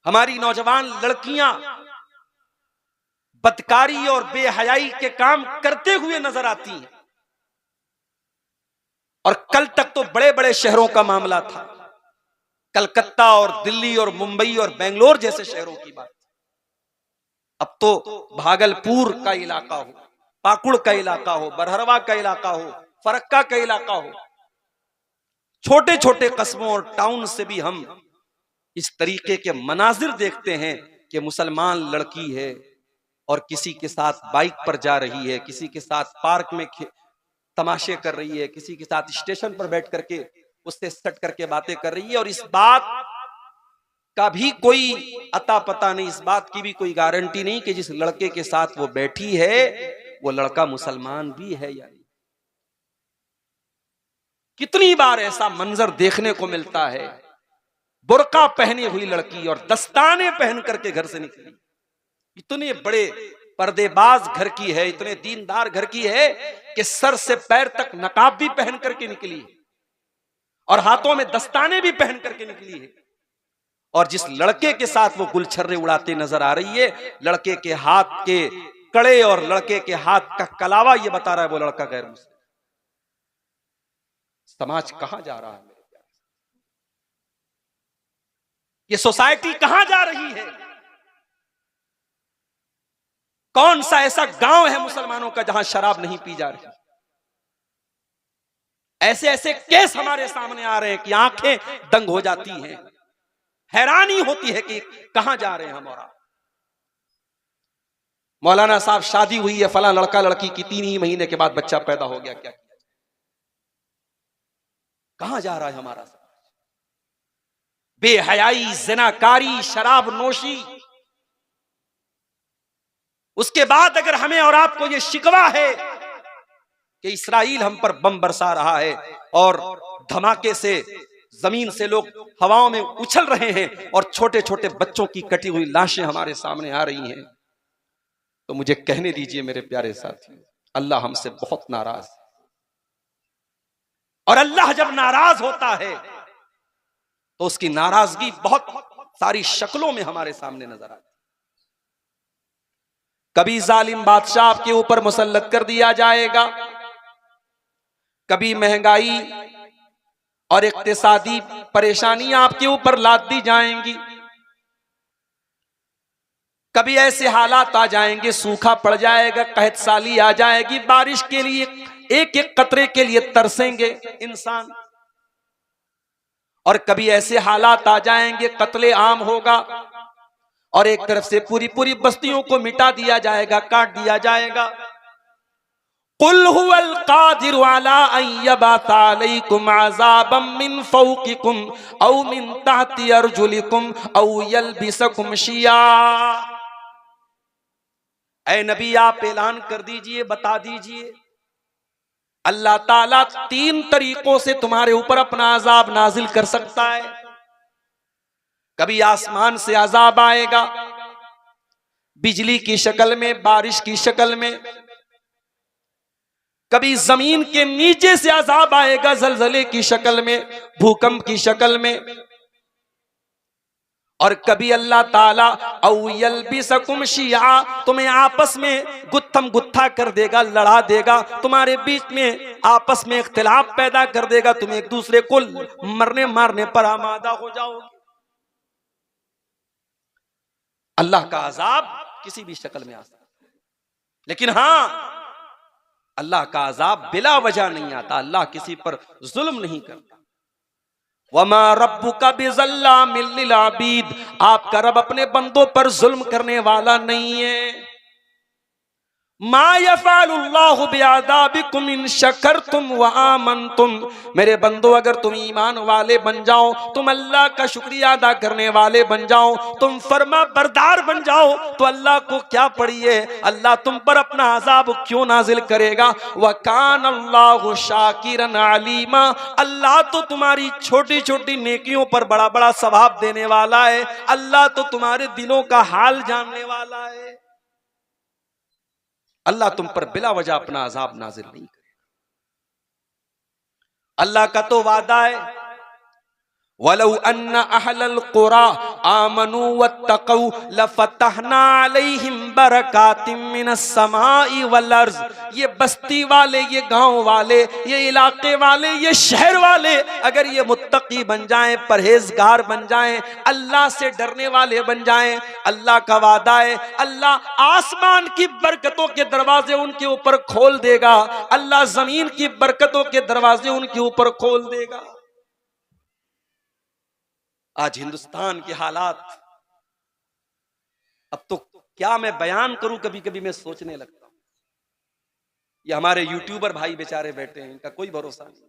हमारी नौजवान लड़कियां बदकारी और बेहयाई के काम करते हुए नजर आती हैं। और कल तक तो बड़े बड़े शहरों का मामला था, कलकत्ता और दिल्ली और मुंबई और बेंगलोर जैसे शहरों की बात। अब तो भागलपुर का इलाका हो, पाकुड़ का इलाका हो, बरहरवा का इलाका हो, फरक्का का इलाका हो, छोटे छोटे कस्बों और टाउन से भी हम इस तरीके के मनाजिर देखते हैं कि मुसलमान लड़की है और किसी के साथ बाइक पर जा रही है, किसी के साथ पार्क में तमाशे कर रही है, किसी के साथ स्टेशन पर बैठ करके उससे सट करके बातें कर रही है। और इस बात का भी कोई अता पता नहीं, इस बात की भी कोई गारंटी नहीं कि जिस लड़के के साथ वो बैठी है वो लड़का मुसलमान भी है या नहीं। कितनी बार ऐसा मंजर देखने को मिलता है, बुर्का पहनी हुई लड़की और दस्ताने पहन करके घर से निकली, इतने बड़े पर्देबाज घर की है, इतने दीनदार घर की है कि सर से पैर तक नकाब भी पहन करके निकली है और हाथों में दस्ताने भी पहन करके निकली है। और जिस लड़के के साथ वो गुलछर्रे उड़ाते नजर आ रही है, लड़के के हाथ के कड़े और लड़के के हाथ का कलावा ये बता रहा है वो लड़का गैर मुस्लिम। समाज कहां जा रहा है मेरे प्यारे? ये सोसाइटी कहां जा रही है? कौन सा ऐसा गांव है मुसलमानों का जहां शराब नहीं पी जा रही? ऐसे ऐसे केस हमारे सामने आ रहे हैं कि आंखें दंग हो जाती हैं, हैरानी होती है कि कहां जा रहे हैं हम। और मौलाना साहब शादी हुई है फला लड़का लड़की की, 3 ही महीने के बाद बच्चा पैदा हो गया, क्या किया? कहां जा रहा है हमारा समाज? बेहयाई, ज़िनाकारी, शराब नोशी। उसके बाद अगर हमें और आपको ये शिकवा है कि इस्राइल हम पर बम बरसा रहा है और धमाके से जमीन से लोग हवाओं में उछल रहे हैं और छोटे छोटे बच्चों की कटी हुई लाशें हमारे सामने आ रही हैं, तो मुझे कहने दीजिए मेरे प्यारे साथियों, अल्लाह हमसे बहुत नाराज है। और अल्लाह जब नाराज होता है तो उसकी नाराजगी बहुत सारी शक्लों में हमारे सामने नजर आती है। कभी जालिम बादशाह आपके ऊपर मुसल्लत कर दिया जाएगा, कभी महंगाई और इक्तिसादी परेशानियां आपके ऊपर लाद दी जाएंगी, कभी ऐसे हालात आ जाएंगे, सूखा पड़ जाएगा, कहत साली आ जाएगी, बारिश के लिए एक एक कतरे के लिए तरसेंगे इंसान। और कभी ऐसे हालात आ जाएंगे, कत्ले आम होगा और एक तरफ से पूरी पूरी बस्तियों को मिटा दिया जाएगा, काट दिया जाएगा। कुल हुवल कादिरु अला अन यबअसा अलैकुम अज़ाबम मिन फौकिकुम औ मिन तहति अर्जुलिकुम औ यल्बिसकुम शिया। ऐ नबी आप ऐलान कर दीजिए, बता दीजिए, अल्लाह ताला 3 तरीकों से तुम्हारे ऊपर अपना अजाब नाजिल कर सकता है। कभी आसमान से अजाब आएगा बिजली की शक्ल में, बारिश की शक्ल में, कभी जमीन के नीचे से अजाब आएगा जलजले की शक्ल में, भूकंप की शक्ल में, और कभी अल्लाह ताला औ यल्बिसकुम शिया, तुम्हें आपस में गुत्थम गुत्था कर देगा, लड़ा देगा, तुम्हारे बीच में आपस में इख्तिलाफ पैदा कर देगा, तुम एक दूसरे को मरने मारने पर आमादा हो जाओगे। अल्लाह का अजाब किसी भी शक्ल में आ सकता है, लेकिन हां, अल्लाह का अजाब बिला वजह नहीं आता। अल्लाह किसी पर जुल्म नहीं करता। वमा रब्बुका बिज़ल्लामिल लिल अबीद, आपका रब अपने बंदों पर जुल्म करने वाला नहीं है। मा यफ़अलुल्लाहु बिअज़ाबिकुम इन शकरतुम व आमनतुम, मेरे बंदो अगर तुम ईमान वाले बन जाओ, तुम अल्लाह का शुक्रिया अदा करने वाले बन जाओ, तुम फर्मा बरदार बन जाओ, तो अल्लाह को क्या पड़ी है, अल्लाह तुम पर अपना अजाब क्यों नाजिल करेगा। व कान अल्लाहु शाकिरन अलीमा, अल्लाह तो तुम्हारी छोटी छोटी नेकियों पर बड़ा बड़ा सवाब देने वाला है, अल्लाह तो तुम्हारे दिलों का हाल जानने वाला है। अल्लाह तुम पर बिला वजह अपना अजाब नाजिल नहीं करेगा। अल्लाह का तो वादा है, वलौ अन्ना अहलल कुरा आमनू वत्तक़ौ लफ़तहना अलैहिम बरकातिम मिनस समाई वल अर्ज़। ये बस्ती वाले, ये गांव वाले, ये इलाके वाले, ये शहर वाले अगर ये मुत्तकी बन जाएं, परहेजगार बन जाएं, अल्लाह से डरने वाले बन जाएं, अल्लाह का वादा है अल्लाह आसमान की बरकतों के दरवाजे उनके ऊपर खोल देगा, अल्लाह जमीन की बरकतों के दरवाजे उनके ऊपर खोल देगा। आज हिंदुस्तान के हालात, अब तो क्या मैं बयान करूं, कभी कभी मैं सोचने लगता हूं। ये हमारे यूट्यूबर भाई बेचारे बैठे हैं, इनका कोई भरोसा नहीं,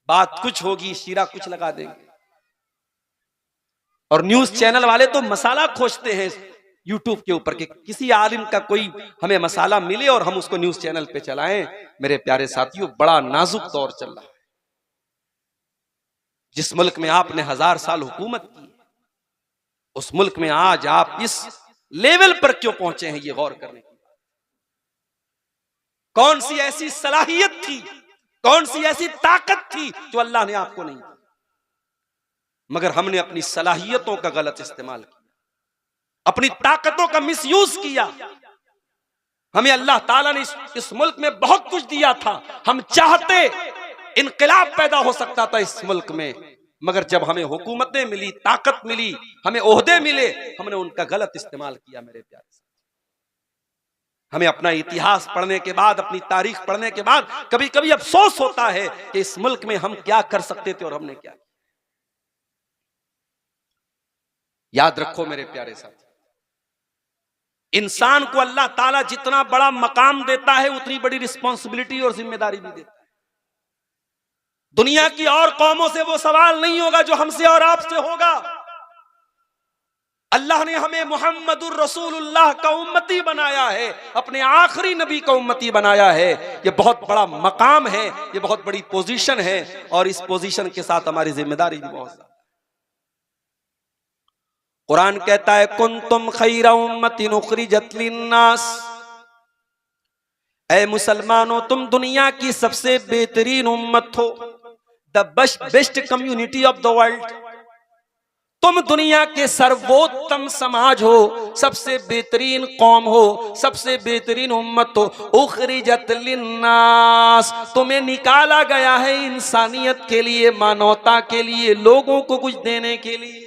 बात कुछ होगी शीरा कुछ लगा देंगे। और न्यूज चैनल वाले तो मसाला खोजते हैं यूट्यूब के ऊपर कि किसी आलिम का कोई हमें मसाला मिले और हम उसको न्यूज चैनल पे चलाएं। मेरे प्यारे साथियों, बड़ा नाजुक दौर चल रहा है। जिस मुल्क में आपने 1000 साल हुकूमत की, उस मुल्क में आज आप इस लेवल पर क्यों पहुंचे हैं, ये गौर करने की बात। कौन सी ऐसी सलाहियत थी, कौन सी ऐसी ताकत थी जो अल्लाह ने आपको नहीं दी, मगर हमने अपनी सलाहियतों का गलत इस्तेमाल किया, अपनी ताकतों का मिसयूज किया। हमें अल्लाह ताला ने इस मुल्क में बहुत कुछ दिया था, हम चाहते इनकलाब पैदा हो सकता था इस मुल्क में, मगर जब हमें हुकूमतें मिली, ताकत मिली, हमें ओहदे मिले, हमने उनका गलत इस्तेमाल किया। मेरे प्यारे साथी, हमें अपना इतिहास पढ़ने के बाद, अपनी तारीख पढ़ने के बाद कभी कभी अफसोस होता है कि इस मुल्क में हम क्या कर सकते थे और हमने क्या किया। याद रखो मेरे प्यारे साथी, इंसान को अल्लाह ताला जितना बड़ा मकाम देता है उतनी बड़ी रिस्पॉन्सिबिलिटी और जिम्मेदारी भी देता है। दुनिया की और कौमों से वो सवाल नहीं होगा जो हमसे और आपसे होगा। अल्लाह ने हमें मुहम्मदुर रसूलुल्लाह का उम्मती बनाया है, अपने आखिरी नबी का उम्मती बनाया है। ये बहुत बड़ा मकाम है, ये बहुत बड़ी पोजीशन है, और इस पोजीशन के साथ हमारी जिम्मेदारी भी बहुत ज्यादा। कुरान कहता है कुंतुम खैरा उम्मतिन उखरिजत लिन्नास, ऐ मुसलमानों तुम दुनिया की सबसे बेहतरीन उम्मत हो, the best community of the world. तुम दुनिया के सर्वोत्तम समाज हो, सबसे बेहतरीन कौम हो, सबसे बेहतरीन उम्मत हो। उखरिजत लिन्नास, तुम्हें निकाला गया है इंसानियत के लिए, मानवता के लिए, लोगों को कुछ देने के लिए।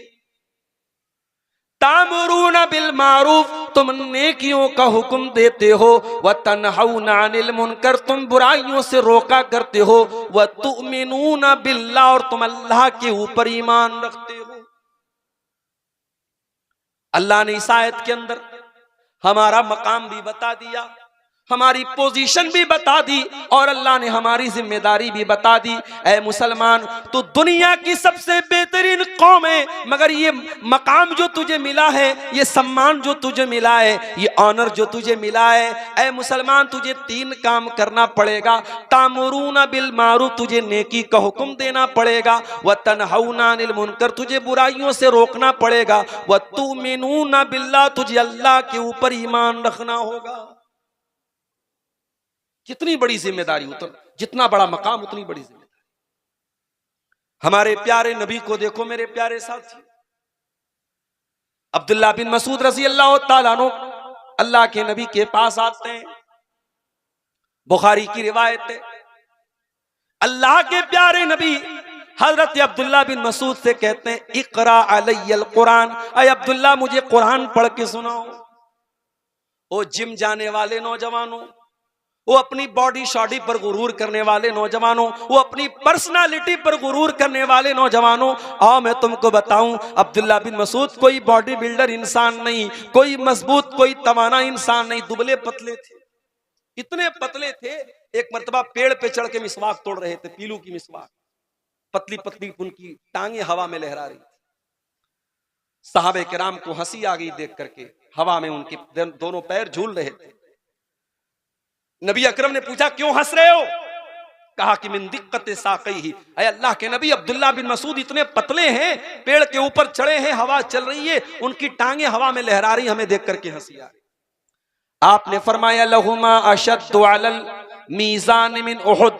तामुरूना बिल मारूफ, तुम नेकियों का हुक्म देते हो, व तनहौना अनिल मुनकर, तुम बुराइयों से रोका करते हो, व तुमिनूना बिल्लाह, और तुम अल्लाह के ऊपर ईमान रखते हो। अल्लाह ने इस आयत के अंदर हमारा मकाम भी बता दिया, हमारी पोजीशन भी बता दी, और अल्लाह ने हमारी जिम्मेदारी भी बता दी। ऐ मुसलमान, तो दुनिया की सबसे बेहतरीन कौम है, मगर ये मकाम जो तुझे मिला है, ये सम्मान जो तुझे मिला है, ये ऑनर जो तुझे मिला है, ऐ मुसलमान तुझे 3 काम करना पड़ेगा। तामुरूना बिल मारूफ, तुझे नेकी का हुक्म देना पड़ेगा, व तनहौना अनिल मुनकर, तुझे बुराइयों से रोकना पड़ेगा, व तुमिनूना बिल्लाह, तुझे अल्लाह के ऊपर ईमान रखना होगा। कितनी बड़ी जिम्मेदारी, जितना बड़ा मकाम उतनी बड़ी जिम्मेदारी। हमारे प्यारे नबी को देखो मेरे प्यारे साथी, अब्दुल्ला बिन मसूद रज़ी अल्लाह ताला अन्हु अल्लाह के नबी के पास आते हैं। बुखारी की रिवायत है, अल्लाह के प्यारे नबी हजरत अब्दुल्ला बिन मसूद से कहते हैं इकरा अलैयल कुरान, अय अब्दुल्ला मुझे कुरान पढ़ के सुनाओ। ओ जिम जाने वाले नौजवानों, वो अपनी बॉडी शॉडी पर गुरूर करने वाले नौजवानों, वो अपनी पर्सनालिटी पर गुरूर करने वाले नौजवानों, आओ मैं तुमको बताऊं, अब्दुल्ला बिन मसूद कोई बॉडी बिल्डर इंसान नहीं, कोई मजबूत, कोई तवाना इंसान नहीं, दुबले पतले थे, इतने पतले थे। एक मर्तबा पेड़ पे चढ़ के मिसवाक तोड़ रहे थे, पीलू की मिसवाक, पतली पतली उनकी टांगे हवा में लहरा रही थी। सहाबे किराम को हंसी आ गई देख करके, हवा में उनके दोनों पैर झूल रहे थे। नबी अकरम ने पूछा क्यों हंस रहे हो? कहा कि मिन दिक्कत साक़ी ही, अय अल्लाह के नबी अब्दुल्ला बिन मसूद इतने पतले हैं, पेड़ के ऊपर चढ़े हैं, हवा चल रही है, उनकी टांगे हवा में लहरा रही, हमें देख करके हंसी आ रही। आपने फरमाया लहुमा अशद्दु अलल मीज़ान मिन उहुद,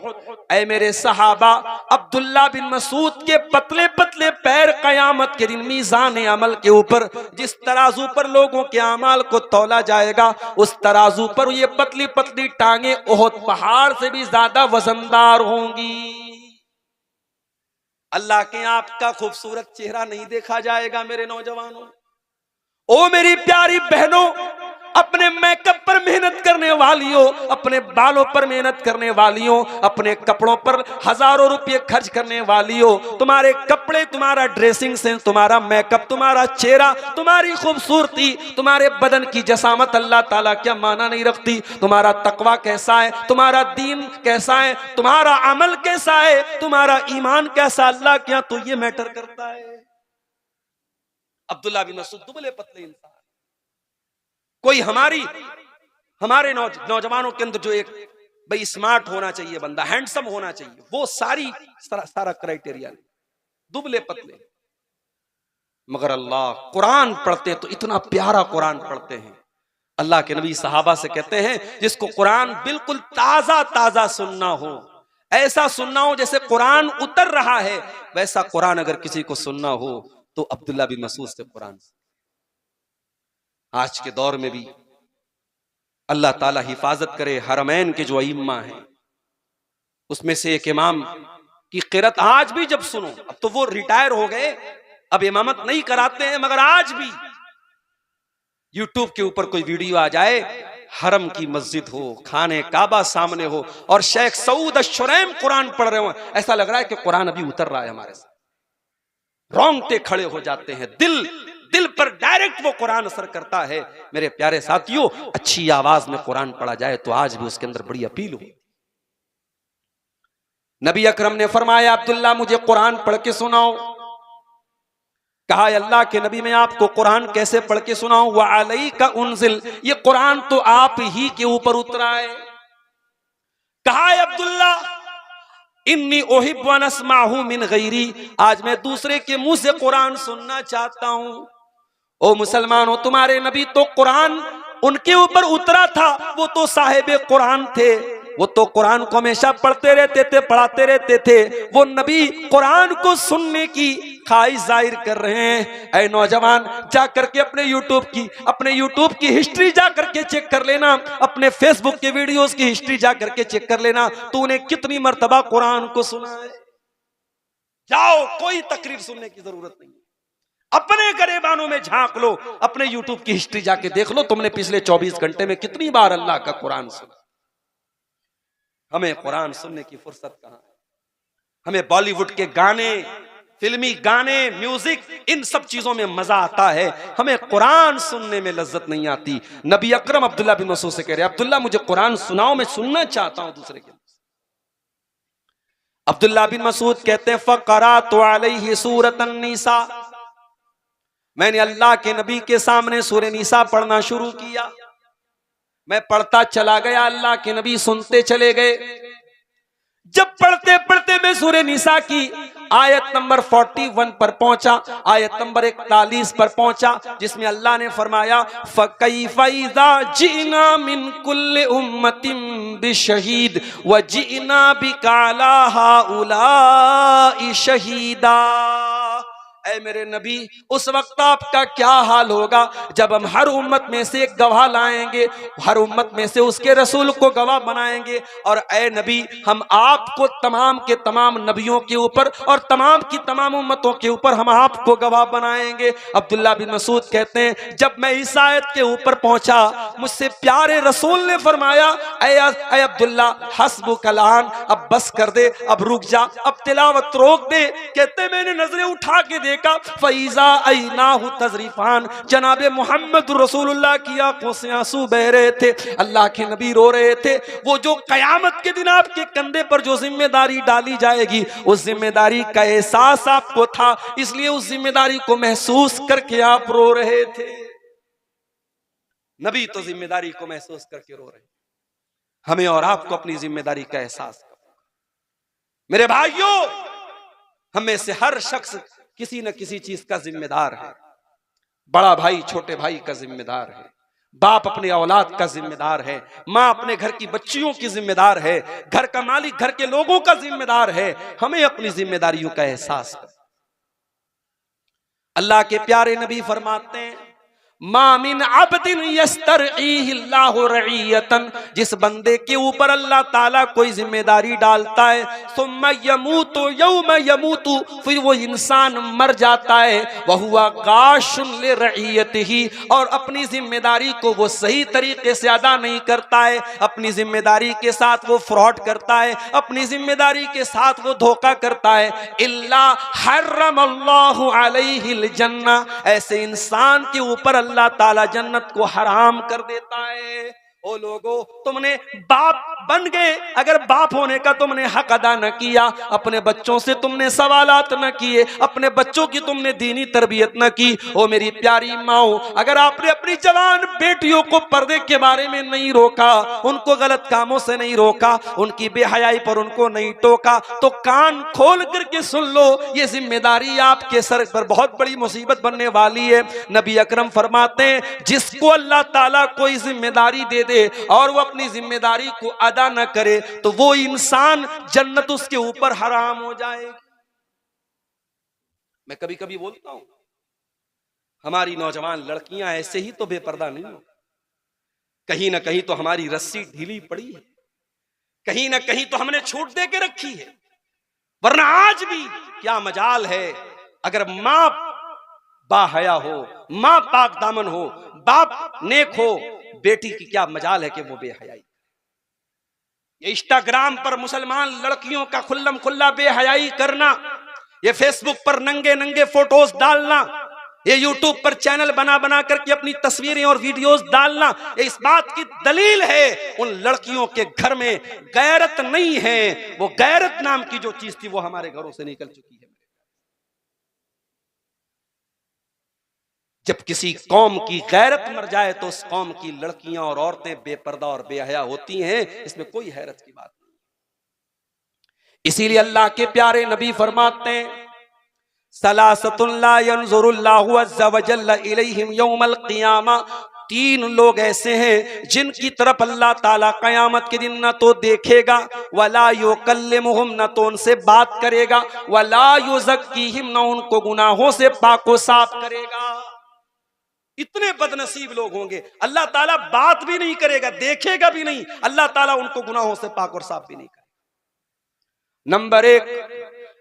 ऐ मेरे सहाबा, अब्दुल्ला बिन मसूद के पतले पतले पैर कयामत के दिन मीज़ान अमल के ऊपर, जिस तराजू पर लोगों के अमाल को तौला जाएगा, उस तराजू पर ये पतली पतली टांगे ओहद पहाड़ से भी ज्यादा वजनदार होंगी। अल्लाह के आपका खूबसूरत चेहरा नहीं देखा जाएगा मेरे नौजवानों। ओ मेरी प्यारी बहनों, अपने मेकअप पर मेहनत करने वालियों, अपने बालों पर मेहनत करने वालियों, अपने कपड़ों पर हजारों रुपए खर्च करने वालियों, तुम्हारे कपड़े, तुम्हारा ड्रेसिंग सेंस, तुम्हारा मेकअप, तुम्हारा चेहरा, तुम्हारी खूबसूरती, तुम्हारे बदन की जसामत अल्लाह ताला क्या माना नहीं रखती। तुम्हारा तकवा कैसा है, तुम्हारा दीन कैसा है, तुम्हारा अमल कैसा है, तुम्हारा ईमान कैसा, अल्लाह क्या तो ये मैटर करता है। अब्दुल्ला बिन मसूद दुबले पतले इंसान, कोई हमारे नौजवानों के अंदर जो एक भाई स्मार्ट होना चाहिए, बंदा हैंडसम होना चाहिए, वो सारा क्राइटेरिया नहीं, दुबले पतले। मगर अल्लाह कुरान पढ़ते तो इतना प्यारा कुरान पढ़ते हैं। अल्लाह के नबी सहाबा से कहते हैं जिसको कुरान बिल्कुल ताजा ताजा सुनना हो, ऐसा सुनना हो जैसे कुरान उतर रहा है, वैसा कुरान अगर किसी को सुनना हो तो अब्दुल्ला बिन मसूद से कुरान। आज के दौर में भी अल्लाह ताला हिफाजत करे, हरमैन के जो अइम्मा हैं उसमें से एक इमाम की क़िरात आज भी जब सुनो, अब तो वो रिटायर हो गए, अब इमामत नहीं कराते हैं, मगर आज भी यूट्यूब के ऊपर कोई वीडियो आ जाए, हरम की मस्जिद हो, खाने काबा सामने हो और शेख सऊद अश-शुरैम कुरान पढ़ रहे हो, ऐसा लग रहा है कि कुरान अभी उतर रहा है हमारे साथ। रोंगटे खड़े हो जाते हैं, दिल पर डायरेक्ट वो कुरान असर करता है। मेरे प्यारे साथियों, अच्छी आवाज में कुरान पढ़ा जाए तो आज भी उसके अंदर बड़ी अपील हो। नबी अकरम ने फरमाया, अब्दुल्ला मुझे कुरान पढ़ के सुनाओ। कहा, अल्लाह के नबी मैं आपको कुरान कैसे पढ़ के सुनाऊं? व अलैका उनजिल, ये कुरान तो आप ही के ऊपर उतरा है। कहा, अब्दुल्ला इन्नी उहिब्बु अन अस्माहु मिन गैरी, आज मैं दूसरे के मुंह से कुरान सुनना चाहता हूं। ओ मुसलमानों, तुम्हारे नबी तो कुरान उनके ऊपर उतरा था, वो तो साहिबे कुरान थे, वो तो कुरान को हमेशा पढ़ते रहते थे, पढ़ाते रहते थे। वो नबी कुरान को सुनने की ख्वाहिश जाहिर कर रहे हैं। ऐ नौजवान, जा करके अपने यूट्यूब की हिस्ट्री जा करके चेक कर लेना, अपने फेसबुक के वीडियोस की हिस्ट्री जा करके चेक कर लेना, तूने कितनी मर्तबा कुरान को सुना है। जाओ, कोई तकरीर सुनने की जरूरत नहीं, अपने गरेबानों में झांक लो, अपने यूट्यूब की हिस्ट्री जाके देख लो, तुमने पिछले 24 घंटे में कितनी बार अल्लाह का कुरान सुना। हमें कुरान सुनने की फुर्सत कहां है? हमें बॉलीवुड के गाने, फिल्मी गाने, म्यूजिक, इन सब चीजों में मजा आता है, हमें कुरान सुनने में लज्जत नहीं आती। नबी अकरम अब्दुल्ला बिन मसूद से कह रहे, अब्दुल्ला मुझे कुरान सुनाओ, मैं सुनना चाहता हूं दूसरे के। अब्दुल्ला बिन मसूद कहते हैं, फ़क़रातु अलैहि सूरतन निसा, मैंने अल्लाह के नबी के सामने सूरह निसा पढ़ना शुरू किया। मैं पढ़ता चला गया, अल्लाह के नबी सुनते चले गए। जब पढ़ते पढ़ते मैं सूरह निसा की आयत नंबर 41 पर पहुंचा, आयत नंबर 41 पर पहुंचा, जिसमें अल्लाह ने फरमाया, फ़कैफ़ इज़ा जिना मिन कुल्लि उम्मतिन बिशहीद व जिना बिका अला हाउलाई शहीदा। ऐ मेरे नबी, उस वक्त आपका क्या हाल होगा जब हम हर उम्मत में से एक गवाह लाएंगे, हर उम्मत में से उसके रसूल को गवाह बनाएंगे, और ऐ नबी, हम आपको तमाम के तमाम नबियों के ऊपर और तमाम की तमाम उम्मतों के ऊपर हम आपको गवाह बनाएंगे। अब्दुल्ला बिन मसूद कहते हैं, जब मैं इस आयत के ऊपर पहुंचा, मुझसे प्यारे रसूल ने फरमाया, ऐ अब्दुल्ला हस्बुक अलान, अब बस कर दे, अब रुक जा, अब तिलावत रोक दे। कहते मैंने नजरें उठा के देखा, फैजा ऐनाहु तजरीफान, जनाबे मोहम्मद रसूलुल्लाह की आंखों से आंसू बह रहे थे, अल्लाह के नबी रो रहे थे। वो जो कयामत के दिन आपके कंधे पर जो जिम्मेदारी डाली जाएगी, उस जिम्मेदारी का एहसास आपको था, इसलिए उस जिम्मेदारी को महसूस करके आप रो रहे थे। नबी तो जिम्मेदारी को महसूस करके रो रहे, हमें और आपको अपनी जिम्मेदारी का एहसास। मेरे भाइयों, हमें से हर शख्स किसी न किसी चीज का जिम्मेदार है। बड़ा भाई छोटे भाई का जिम्मेदार है, बाप अपने औलाद का जिम्मेदार है, माँ अपने घर की बच्चियों की जिम्मेदार है, घर का मालिक घर के लोगों का जिम्मेदार है। हमें अपनी जिम्मेदारियों का एहसास कर। अल्लाह के प्यारे नबी फरमाते हैं, मामिन अब्दिन यस्तरईहिल्लाहु रईयतन, जिस बंदे के ऊपर अल्लाह ताला कोई जिम्मेदारी डालता है, सुम्मा यमूतु यौम यमूतु, फिर वो इंसान मर जाता है, वहुवा गाशुन लिरईयतिही, और अपनी जिम्मेदारी को वो सही तरीके से अदा नहीं करता है, अपनी जिम्मेदारी के साथ वो फ्रॉड करता है, अपनी जिम्मेदारी के साथ वो धोखा करता है, इल्ला हर्रमल्लाहु अलैहिल जन्ना, ऐसे इंसान के ऊपर अल्लाह ताला जन्नत को हराम कर देता है। ओ लोगो, तुमने बाप बन गए, अगर बाप होने का तुमने हक अदा न किया, अपने बच्चों से तुमने सवालात न किए, अपने बच्चों की तुमने दीनी तरबियत न की, ओ मेरी प्यारी माओ, अगर आपने अपनी जवान बेटियों को पर्दे के बारे में नहीं रोका, उनको गलत कामों से नहीं रोका, उनकी बेहयाई पर उनको नहीं टोका, तो कान खोल करके सुन लो, ये जिम्मेदारी आपके सर पर बहुत बड़ी मुसीबत बनने वाली है। नबी अकरम फरमाते हैं, जिसको अल्लाह ताला कोई जिम्मेदारी दे और वो अपनी जिम्मेदारी को अदा न करे, तो वो इंसान जन्नत उसके ऊपर हराम हो जाएगी। मैं कभी कभी बोलता हूं, हमारी नौजवान लड़कियां ऐसे ही तो बेपर्दा नहीं हो, कहीं ना कहीं तो हमारी रस्सी ढीली पड़ी है, कहीं ना कहीं तो हमने छूट दे के रखी है, वरना आज भी क्या मजाल है, अगर मां बाहया हो, मां पाक दामन हो, बाप नेक हो, बेटी की क्या मजाल है कि वो बेहयाई। ये इंस्टाग्राम पर मुसलमान लड़कियों का खुल्लम खुल्ला बेहयाई करना, ये फेसबुक पर नंगे नंगे फोटोज डालना, ये यूट्यूब पर चैनल बना बना करके अपनी तस्वीरें और वीडियोस डालना, ये इस बात की दलील है उन लड़कियों के घर में गैरत नहीं है। वो गैरत नाम की जो चीज थी वो हमारे घरों से निकल चुकी है। जब किसी कौम की गैरत मर जाए तो उस कौम की लड़कियां और औरतें बेपर्दा और बेहया होती हैं, इसमें कोई हैरत की बात नहीं। इसीलिए अल्लाह के प्यारे नबी फरमाते हैं, सलासतुन ला यंजुरुल्लाहु अज़्ज़ा व जल्ला इलैहिम यौमल क़ियामा, तीन लोग ऐसे हैं जिनकी तरफ अल्लाह ताला कयामत के दिन न तो देखेगा, वला युकल्लिमुहुम, न तो उनसे बात करेगा, वला युज़क्कीहिम, न उनको गुनाहों से पाको साफ करेगा। इतने बदनसीब लोग होंगे, अल्लाह ताला बात भी नहीं करेगा, देखेगा भी नहीं, अल्लाह ताला उनको गुनाहों से पाक और साफ भी नहीं करेगा। नंबर एक,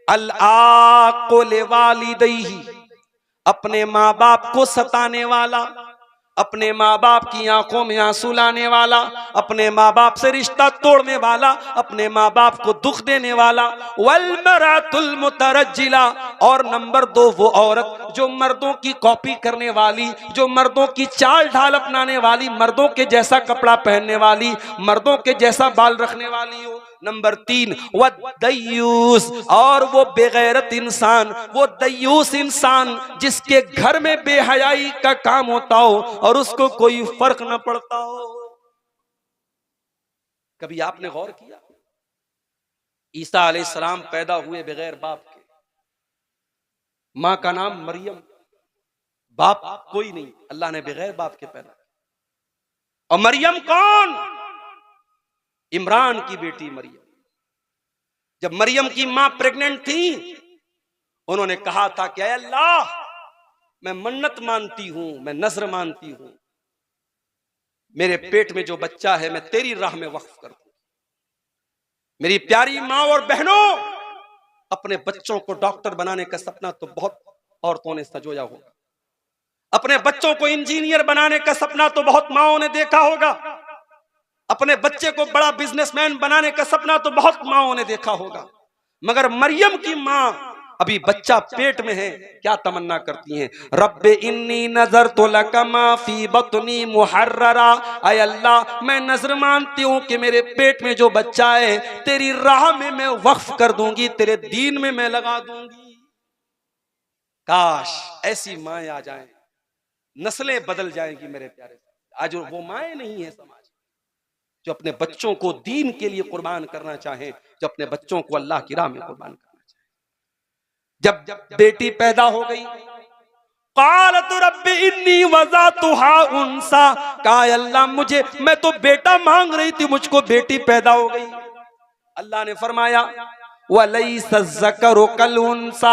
अल-आक़ु लिवालिदैहि, अपने माँ बाप को सताने वाला, अपने माँ बाप की आंखों में आंसू लाने वाला, अपने माँ बाप से रिश्ता तोड़ने वाला, अपने माँ बाप को दुख देने वाला। वल्मरातुल मुतरज्जिला, और नंबर दो, वो औरत जो मर्दों की कॉपी करने वाली, जो मर्दों की चाल ढाल अपनाने वाली, मर्दों के जैसा कपड़ा पहनने वाली, मर्दों के जैसा बाल रखने वाली हो। नंबर तीन, वह दय्यूस, और वो बेगैरत इंसान, वो दय्यूस इंसान जिसके घर में बेहयाई का काम होता हो और उसको कोई फर्क न पड़ता हो। कभी आपने गौर किया, ईसा अलैहिस्सलाम पैदा हुए बगैर बाप के, मां का नाम मरियम, बाप कोई नहीं, अल्लाह ने बगैर बाप के पैदा किया। और मरियम कौन? इमरान की बेटी मरियम। जब मरियम की मां प्रेग्नेंट थी, उन्होंने कहा था कि ऐ अल्लाह, मैं मन्नत मानती हूं, मैं नजर मानती हूं, मेरे पेट में जो बच्चा है मैं तेरी राह में वक्फ कर दूं। मेरी प्यारी मां और बहनों, अपने बच्चों को डॉक्टर बनाने का सपना तो बहुत औरतों ने सजोया होगा, अपने बच्चों को इंजीनियर बनाने का सपना तो बहुत माओं ने देखा होगा, अपने बच्चे को बड़ा बिजनेसमैन बनाने का सपना तो बहुत माओं ने देखा होगा, मगर मरियम की मां अभी बच्चा पेट में है, क्या तमन्ना करती हैं? रब्बे इन्नी नज़रतु लका मा फी बतनी मुहर्ररा, ऐ अल्लाह, मैं नजर मानती हूँ कि मेरे पेट में जो बच्चा है तेरी राह में मैं वक्फ कर दूंगी, तेरे दीन में मैं लगा दूंगी। काश ऐसी माएँ आ जाएं, नस्लें बदल जाएंगी मेरे प्यारे। आज वो माएँ नहीं है समाज जो अपने बच्चों को दीन के लिए कुर्बान करना चाहें, जो अपने बच्चों को अल्लाह की राह में कुर्बान करना चाहें। जब बेटी पैदा हो गई, क़ालत रब्बी इन्नी वज़अतुहा उन्सा, कहा अल्लाह मुझे, मैं तो बेटा मांग रही थी, मुझको बेटी पैदा हो गई। अल्लाह ने फरमाया वलैसा ज़करु कल उन्सा,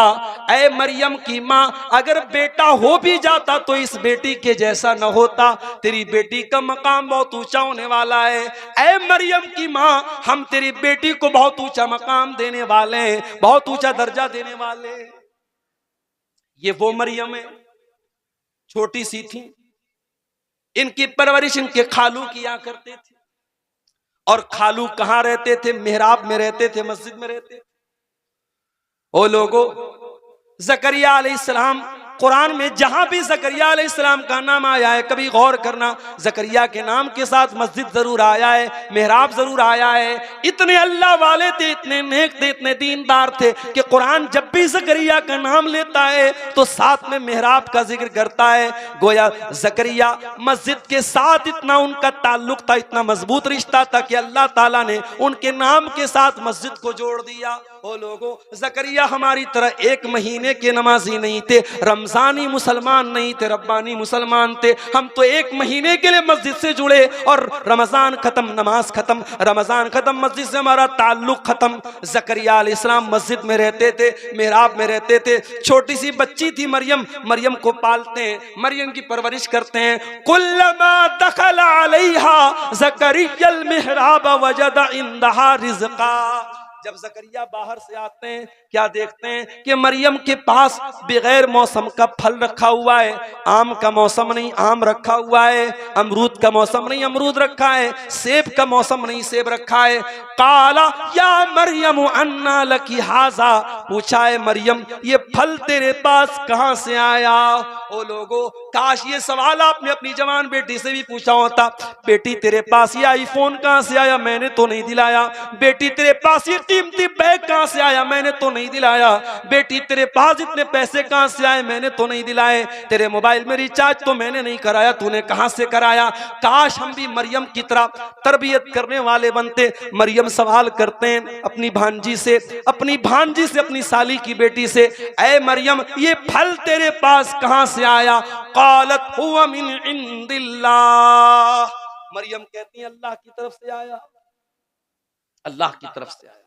ऐ मरियम की माँ, अगर बेटा हो भी जाता तो इस बेटी के जैसा न होता, तेरी बेटी का मकाम बहुत ऊंचा होने वाला है। ऐ मरियम की माँ, हम तेरी बेटी को बहुत ऊंचा मकाम देने वाले हैं, बहुत ऊंचा दर्जा देने वाले हैं। ये वो मरियम है, छोटी सी थी, इनकी परवरिश इनके खालू किया करते थे। और खालू कहां रहते थे? मेहराब में रहते थे, मस्जिद में रहते थे। ओ लोगो, ज़करिया अलैहिस्सलाम, कुरान में जहां भी ज़करिया अलैहिस्सलाम का नाम आया है, कभी गौर करना, ज़करिया के नाम के साथ मस्जिद जरूर आया है, मेहराब जरूर आया है। इतने अल्लाह वाले थे, इतने नेक थे, इतने दीनदार थे कि कुरान जब भी ज़करिया का नाम लेता है तो साथ में मेहराब का जिक्र करता है। गोया ज़करिया मस्जिद के साथ इतना उनका ताल्लुक था, इतना मजबूत रिश्ता था कि अल्लाह ताला ने उनके नाम के साथ मस्जिद को जोड़ दिया। ओ लोगो, ज़करिया हमारी तरह एक महीने के नमाजी नहीं थे, रमजानी मुसलमान नहीं थे, रब्बानी मुसलमान थे। हम तो एक महीने के लिए मस्जिद से जुड़े और रमजान खत्म, नमाज खत्म, रमजान खत्म, मस्जिद से हमारा ताल्लुक खत्म। ज़करिया अलैहिस्सलाम मस्जिद में रहते थे, मेहराब में रहते थे। छोटी सी बच्ची थी मरियम, मरियम को पालते हैं, मरियम की परवरिश करते हैं। कुल्लमा दखल अलैहा ज़करियल मिहराब वजद इंदहा रिज़्क़ा, जब ज़करिया बाहर से आते हैं क्या देखते हैं कि मरियम के पास बगैर मौसम का फल रखा हुआ है। आम का मौसम नहीं, आम रखा हुआ है, अमरूद का मौसम नहीं, अमरूद रखा है, सेब का मौसम नहीं, सेब रखा है। काला या मरियम अन्ना लकी हाजा, पूछा है मरियम ये फल तेरे पास कहां से आया। ओ लोगो, काश ये सवाल आपने अपनी जवान बेटी से भी पूछा होता, बेटी तेरे पास ये आईफोन कहां से आया, मैंने तो नहीं दिलाया। बेटी तेरे पास ये कीमती बैग कहां से आया, मैंने तो नहीं दिलाया। बेटी तेरे पास इतने पैसे कहां से आए, मैंने तो नहीं दिलाए। तेरे मोबाइल में रिचार्ज तो मैंने नहीं कराया, तूने कहां से कराया। काश हम भी मरियम की तरह तरबियत करने वाले बनते। मरियम सवाल करते हैं अपनी भांजी से, अपनी भांजी से, अपनी साली की बेटी से, ऐ मरियम ये फल तेरे पास कहां से आया। क़ालत हुवा मिन इंदिल्लाह, मरियम कहती है अल्लाह की तरफ से आया, अल्लाह की तरफ से आया।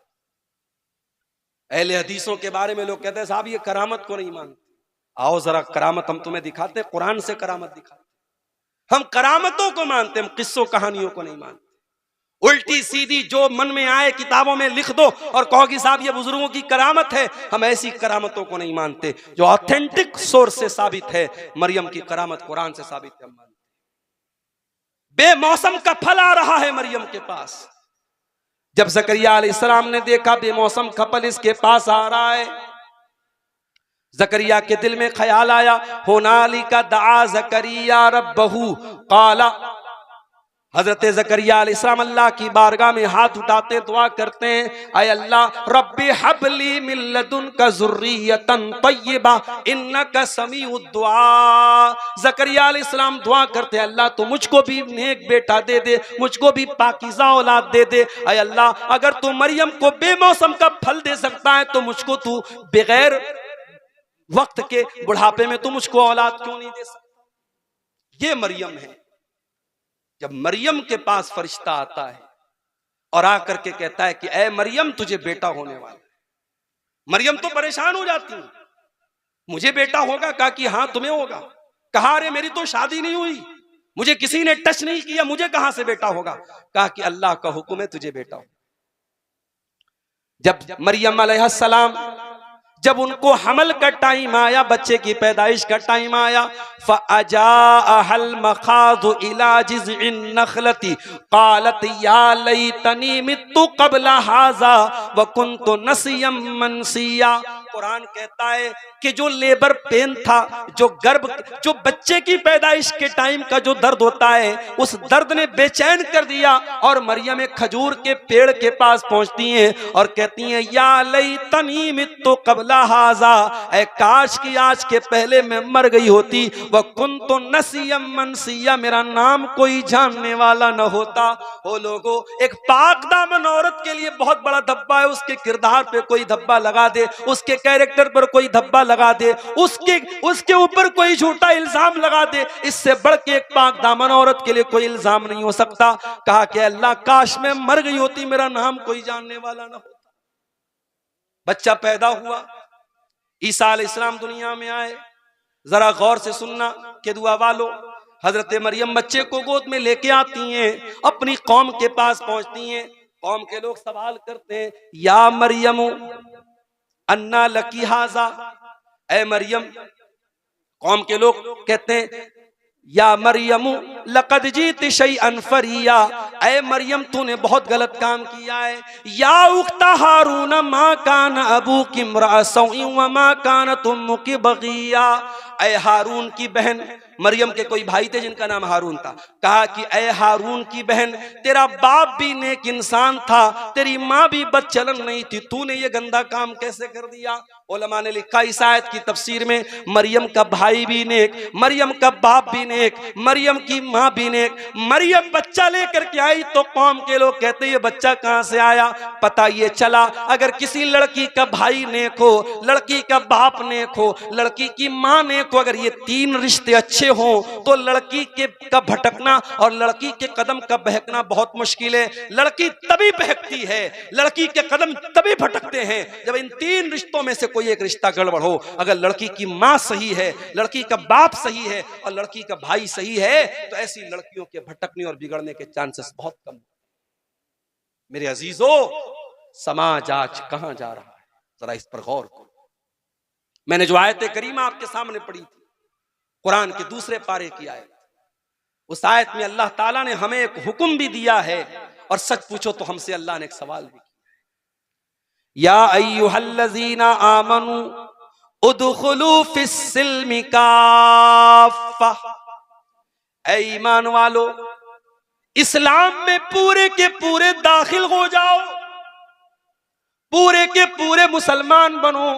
अहले हदीसों के बारे में लोग कहते हैं साहब ये करामत को नहीं मानते। आओ जरा करामत हम तुम्हें दिखाते, कुरान से करामत दिखाते। हम करामतों को मानते, हम किस्सों कहानियों को नहीं मानते। उल्टी सीधी जो मन में आए किताबों में लिख दो और कहो कि साहब ये बुजुर्गों की करामत है, हम ऐसी करामतों को नहीं मानते। जो ऑथेंटिक सोर्स से साबित है, मरियम की करामत कुरान से साबित है, हम मानते। बेमौसम का फल आ रहा है मरियम के पास। जब ज़करिया अलैहिस्सलाम ने देखा बेमौसम का फल इसके पास आ रहा है, ज़करिया के दिल में ख्याल आया, हुनालिका दआ ज़करिया रब्बहू क़ाला, हजरत ज़करिया अलैहिस्सलाम अल्लाह की बारगाह में हाथ उठाते दुआ करते हैं, ऐ अल्लाह रब्बी हबली मिन लदुनका ज़ुर्रियतन तय्यबा इन्नका समीउद दुआ। ज़करिया अलैहिस्सलाम दुआ करते हैं अल्लाह तो मुझको भी नेक बेटा दे दे, मुझको भी पाकीज़ा औलाद दे दे। ऐ अल्लाह अगर तू मरियम को बेमौसम का फल दे सकता है तो मुझको तू बगैर वक्त के बुढ़ापे में तू मुझको औलाद क्यों नहीं दे सकता। ये मरियम है। जब मरियम के पास फरिश्ता आता है और आकर के कहता है कि ऐ मरियम तुझे बेटा होने वाला, मरियम तो परेशान हो जाती है, मुझे बेटा होगा? कहा कि हाँ तुम्हें होगा। कहा अरे मेरी तो शादी नहीं हुई, मुझे किसी ने टच नहीं किया, मुझे कहां से बेटा होगा? कहा कि अल्लाह का हुक्म है तुझे बेटा होगा। जब मरियम अलैहिस्सलाम जब उनको हमल का टाइम आया, बच्चे की पैदाइश का टाइम आया, फ़अजाअहल मखाज़ु इला जिज़इन नख़लती क़ालत या लैतनी मित्तु क़ब्ल हाज़ा व कुन्तु नसियम मनसिया। कुरान कहता है कि जो लेबर पेन था, जो गर्भ, जो बच्चे की पैदाइश के टाइम का जो दर्द होता है, उस दर्द ने बेचैन कर दिया। और मरियम एक खजूर के पेड़ के पास पहुंचती हैं और कहती हैं या लैतनी मित्तु क़ब्ल हाज़ा, ऐ काश की आज के पहले मैं मर गई होती। व कुन्तु नसियम मनसिया, मेरा नाम कोई जानने वाला न होता। ओ लोगो, एक पाक दामन औरत के लिए बहुत बड़ा धब्बा है, उसके किरदार पे कोई धब्बा लगा दे, उसके कैरेक्टर पर कोई धब्बा लगा दे, उसके ऊपर कोई झूठा इल्जाम लगा दे, इससे बढ़ के एक पाक दामन औरत के लिए कोई इल्जाम नहीं हो सकता। कहा कि अल्लाह काश मैं मर गई होती, मेरा नाम कोई जानने वाला ना होता। बच्चा पैदा हुआ, ईसा अलैहिस्सलाम दुनिया में आए। जरा गौर से सुनना कि दुआ वालों, हजरत मरियम बच्चे को गोद में लेके आती हैं, अपनी कौम के पास पहुंचती हैं। कौम के लोग सवाल करते हैं, या मरियम अन्ना लकी हाजा, ऐ मरियम। कौम के लोग कहते हैं, या मरियम लक़द जीत शैअन फरिया, ऐ मरियम तूने बहुत गलत काम किया है। या उख्ता हारून मा कान अबूकी इम्रा सौइन व मा कानत उम्मुकी बगिया, ऐ हारून की बहन। मरियम के कोई भाई थे जिनका नाम हारून था। कहा कि ऐ हारून की बहन, तेरा बाप भी नेक इंसान था, तेरी माँ भी बदचलन नहीं थी, तूने ये गंदा काम कैसे कर दिया। उलमा ने लिखा इस आयत की तफसीर में, मरियम का भाई भी नेक, मरियम का बाप भी नेक, मरियम की माँ भी नेक। मरियम बच्चा लेकर के आई तो कौम के लोग कहते ये बच्चा कहाँ से आया। पता ये चला अगर किसी लड़की का भाई नेक हो, लड़की का बाप नेक हो, लड़की की माँ नेक हो, अगर ये तीन रिश्ते अच्छे हो तो लड़की के का भटकना और लड़की के कदम का बहकना बहुत मुश्किल है। लड़की तभी बहकती है, लड़की के कदम तभी भटकते हैं जब इन तीन रिश्तों में से कोई एक रिश्ता गड़बड़ हो। अगर लड़की की माँ सही है, लड़की का बाप सही है और लड़की का भाई सही है तो ऐसी लड़कियों के भटकने और बिगड़ने के चांसेस बहुत कम। मेरे अजीजों, समाज आज कहां जा रहा है, जरा इस पर गौर करो। मैंने जो आयत करीमा आपके सामने पढ़ी थी, कुरान के दूसरे पारे की आयत, उस आयत में अल्लाह ताला ने हमें एक हुक्म भी दिया है और सच पूछो तो हमसे अल्लाह ने एक सवाल भी किया। या अय्युहल्लज़ीना आमनू उदखुलू फिस्सिल्मि काफ़ा, ऐ ईमान वालो इस्लाम में पूरे के पूरे दाखिल हो जाओ, पूरे के पूरे मुसलमान बनो।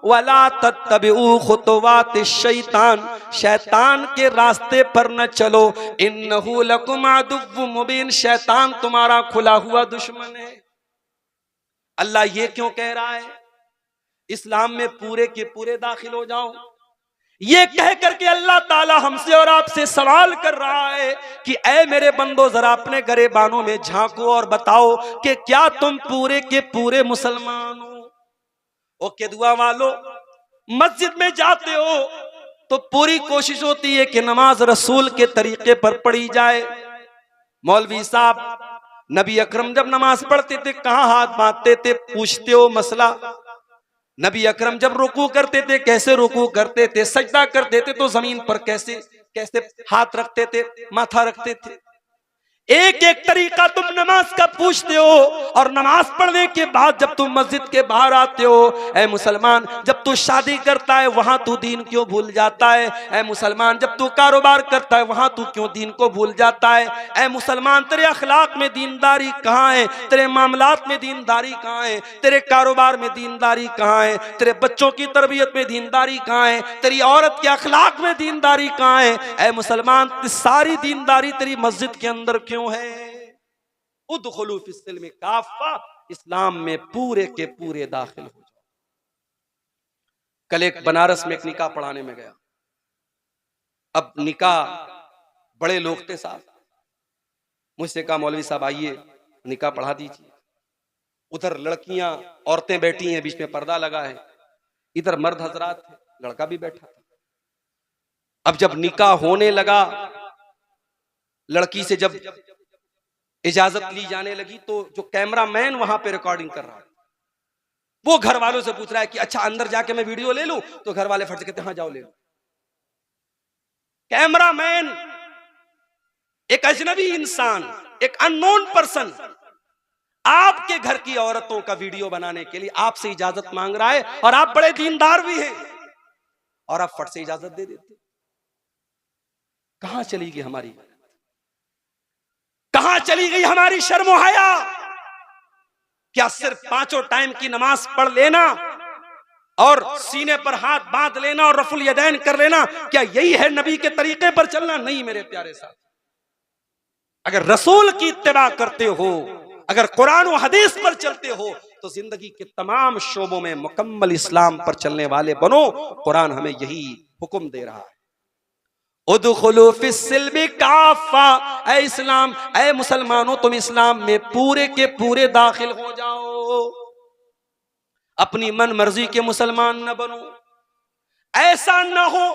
वला तत्तबिउ खुतवातिश शैतान, शैतान के रास्ते पर न चलो। इन्नहु लकुम अदुव्वुम मुबीन, शैतान तुम्हारा खुला हुआ दुश्मन है। अल्लाह ये क्यों कह रहा है इस्लाम में पूरे के पूरे दाखिल हो जाओ? ये कह करके अल्लाह ताला हमसे और आपसे सवाल कर रहा है कि ऐ मेरे बंदो जरा अपने गरेबानों में झांको और बताओ कि क्या तुम पूरे के पूरे मुसलमान हो? ओके दुआ वालों, मस्जिद में जाते हो तो पूरी कोशिश होती है कि नमाज रसूल के तरीके पर पढ़ी जाए। मौलवी साहब, नबी अकरम जब नमाज पढ़ते थे कहाँ हाथ बांधते थे, पूछते हो मसला। नबी अकरम जब रुकू करते थे कैसे रुकू करते थे, सजदा करते थे तो जमीन पर कैसे कैसे हाथ रखते थे, माथा रखते थे। एक एक तरीका तुम नमाज का पूछते हो और नमाज पढ़ने के बाद जब तुम मस्जिद के बाहर आते हो, ऐ मुसलमान जब तू शादी करता है वहां तू दीन क्यों भूल जाता है? ऐ मुसलमान जब तू कारोबार करता है वहां तू क्यों दीन को भूल जाता है? ऐ मुसलमान तेरे अखलाक में दीनदारी कहाँ है? तेरे मामलात में दीनदारी कहाँ है? तेरे कारोबार में दीनदारी कहाँ है? तेरे बच्चों की तरबियत में दीनदारी कहाँ है? तेरी औरत के अखलाक में दीनदारी कहाँ है? ऐ मुसलमान सारी दीनदारी तेरी मस्जिद के अंदर क्यों है? उदखुलू फिस्सिल्मि काफ़ा, इस्लाम में पूरे के पूरे दाखिल हो जाओ। कल एक बनारस में एक निकाह पढ़ाने में गया। अब निकाह बड़े लोग थे साहब, मुझसे कहा मौलवी साहब आइए निकाह पढ़ा दीजिए। उधर लड़कियां औरतें बैठी हैं, बीच में पर्दा लगा है, इधर मर्द हजरात थे, लड़का भी बैठा था। अब जब निकाह होने लगा, लड़की से जब इजाजत ली जाने लगी तो जो कैमरामैन वहां पे रिकॉर्डिंग कर रहा है वो घर वालों से पूछ रहा है कि अच्छा अंदर जाके मैं वीडियो ले लूं? तो घर वाले फट से कहते हाँ जाओ ले लो। कैमरामैन एक अजनबी इंसान, एक अननोन पर्सन आपके घर की औरतों का वीडियो बनाने के लिए आपसे इजाजत मांग रहा है और आप बड़े दीनदार भी हैं और आप फट से इजाजत दे देते। कहां चली गई हमारी, कहां चली गई हमारी शर्म हया? क्या सिर्फ पांचों टाइम की नमाज पढ़ लेना और सीने पर हाथ बांध लेना और रफुल यदैन कर लेना, क्या यही है नबी के तरीके पर चलना? नहीं मेरे प्यारे साथ, अगर रसूल की इत्तिबा करते हो, अगर कुरान और हदीस पर चलते हो तो जिंदगी के तमाम शोबों में मुकम्मल इस्लाम पर चलने वाले बनो। कुरान हमें यही हुक्म दे रहा है, उदखुलू फिस्सिल्मी काफा, ऐ इस्लाम, ऐ मुसलमानों, तुम इस्लाम में पूरे के पूरे दाखिल हो जाओ। अपनी मन मर्जी के मुसलमान न बनो। ऐसा न हो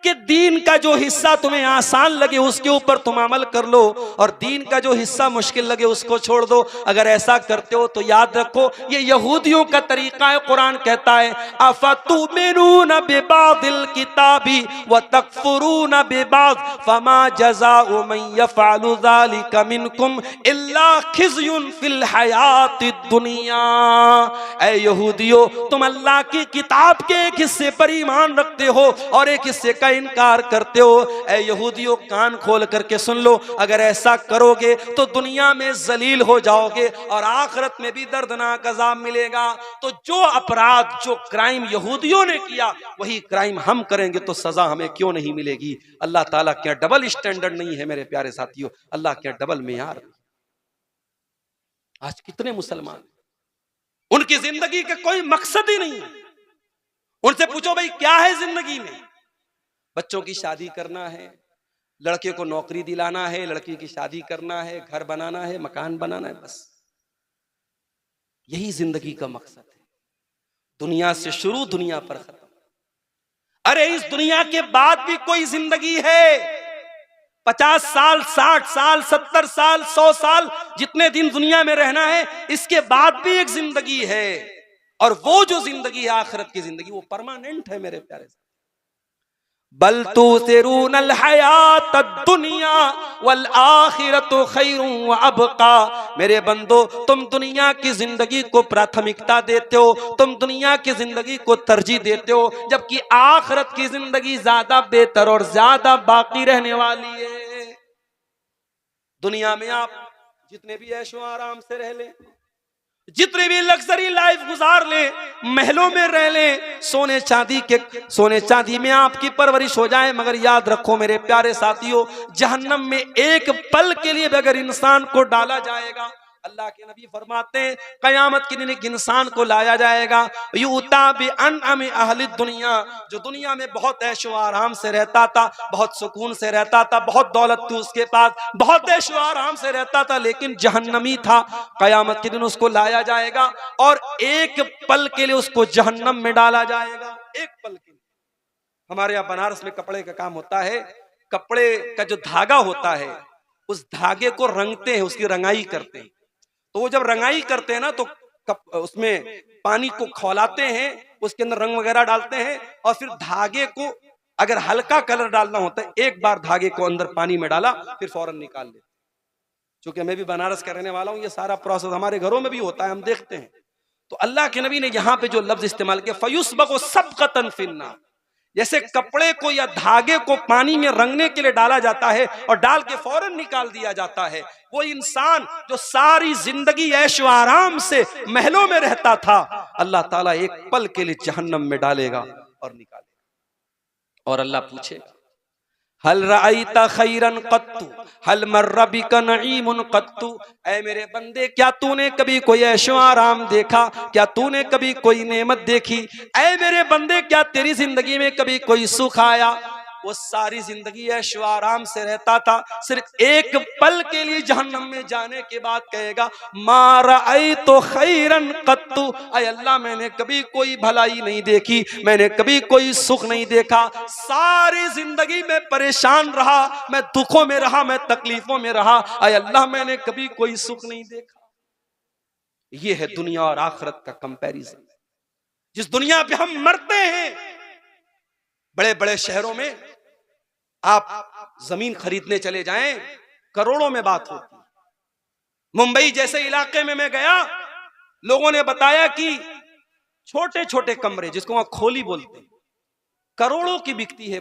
कि दीन का जो हिस्सा तुम्हें आसान लगे उसके ऊपर तुम अमल कर लो और दीन का जो हिस्सा मुश्किल लगे उसको छोड़ दो। अगर ऐसा करते हो तो याद रखो ये यहूदियों का तरीका है। कुरान कहता है अफतुमिनून बिबादिल किताबी व तकफुरून बिबाद फमा जज़ाउ मन यफअलु ज़ालिका मिनकुम इल्ला खिज़युन फिल हयातिद दुनिया। ऐ यहूदियों, तुम अल्लाह की किताब के एक हिस्से पर ईमान रखते हो और एक हिस्से का इनकार करते हो। ऐ यहूदियों, कान खोल करके सुन लो, अगर ऐसा करोगे तो दुनिया में जलील हो जाओगे और आखिरत में भी दर्दनाक अज़ाब मिलेगा। तो जो अपराध, जो क्राइम यहूदियों ने किया वही क्राइम हम करेंगे तो सजा हमें क्यों नहीं मिलेगी? अल्लाह ताला क्या डबल स्टैंडर्ड नहीं है मेरे प्यारे साथियों? अल्लाह क्या डबल मेयार? आज कितने मुसलमान, उनकी जिंदगी का कोई मकसद ही नहीं है। उनसे पूछो भाई क्या है जिंदगी में? बच्चों की शादी करना है, लड़के को नौकरी दिलाना है, लड़की की शादी करना है, घर बनाना है, मकान बनाना है, बस यही जिंदगी का मकसद है। दुनिया से शुरू, दुनिया पर खत्म। अरे इस दुनिया के बाद भी कोई जिंदगी है? 50 साल, 60 साल, 70 साल, 100 साल, जितने दिन दुनिया में रहना है, इसके बाद भी एक जिंदगी है। और वो जो जिंदगी है आखिरत की जिंदगी, वो परमानेंट है मेरे प्यारे। बल तुसिरूनल हयातद दुनिया वल आखिरतु खैरुन व अबका। मेरे बंदो, तुम दुनिया की जिंदगी को प्राथमिकता देते हो, तुम दुनिया की जिंदगी को तरजीह देते हो, जबकि आखिरत की जिंदगी ज्यादा बेहतर और ज्यादा बाकी रहने वाली है। दुनिया में आप जितने भी ऐशो आराम से रह ले, जितनी भी लग्जरी लाइफ गुजार ले, महलों में रह ले, सोने चांदी में आपकी परवरिश हो जाए, मगर याद रखो मेरे प्यारे साथियों, जहन्नम में एक पल के लिए भी अगर इंसान को डाला जाएगा, अल्लाह के नबी फरमाते हैं कयामत के दिन एक इंसान को लाया जाएगा, युता बि अनअमी अहली दुनिया, जो दुनिया में बहुत ऐशो आराम से रहता था, बहुत सुकून से रहता था, बहुत दौलत थी उसके पास, बहुत ऐशो आराम से रहता था, लेकिन जहन्नमी था। कयामत के दिन उसको लाया जाएगा और एक पल के लिए उसको जहन्नम में डाला जाएगा। एक पल के लिए। हमारे यहाँ बनारस में कपड़े का काम होता है, कपड़े का जो धागा होता है उस धागे को रंगते हैं, उसकी रंगाई करते हैं। तो वो जब रंगाई करते हैं ना तो उसमें पानी को खौलाते हैं, उसके अंदर रंग वगैरह डालते हैं और फिर धागे को अगर हल्का कलर डालना होता है, एक बार धागे को अंदर पानी में डाला फिर फौरन निकाल लेते। चूंकि मैं भी बनारस का रहने वाला हूं, ये सारा प्रोसेस हमारे घरों में भी होता है, हम देखते हैं। तो अल्लाह के नबी ने यहाँ पे जो लफ्ज इस्तेमाल किया फयुस्बगु सबकतन फिन्नार, जैसे कपड़े को या धागे को पानी में रंगने के लिए डाला जाता है और डाल के फौरन निकाल दिया जाता है, वो इंसान जो सारी जिंदगी ऐशो आराम से महलों में रहता था, अल्लाह ताला एक पल के लिए जहन्नम में डालेगा और निकालेगा। और अल्लाह पूछेगा हल रअयता खैरन कत्तु हल मर्रा बिका नईमुन कत्तु, ऐ मेरे बंदे क्या तूने कभी कोई ऐशो आराम देखा? क्या तूने कभी कोई नेमत देखी? ऐ मेरे बंदे क्या तेरी जिंदगी में कभी कोई सुख आया? वो सारी जिंदगी ऐशो आराम से रहता था, सिर्फ एक पल के लिए जहन्नम में जाने के बाद कहेगा मा रअयतु खैरन कत्तु, ऐ अल्लाह मैंने कभी कोई भलाई नहीं देखी, मैंने कभी कोई सुख नहीं देखा, सारी जिंदगी में परेशान रहा, मैं दुखों में रहा, मैं तकलीफों में रहा, ऐ अल्लाह मैंने कभी कोई सुख नहीं देखा। ये है दुनिया और आखिरत का कंपैरिजन। जिस दुनिया पे हम मरते हैं, बड़े बड़े शहरों में आप जमीन खरीदने चले जाएं, करोड़ों में बात होती है। मुंबई जैसे इलाके में मैं गया, लोगों ने बताया कि छोटे छोटे कमरे, जिसको वहां खोली बोलते हैं, करोड़ों की बिकती है।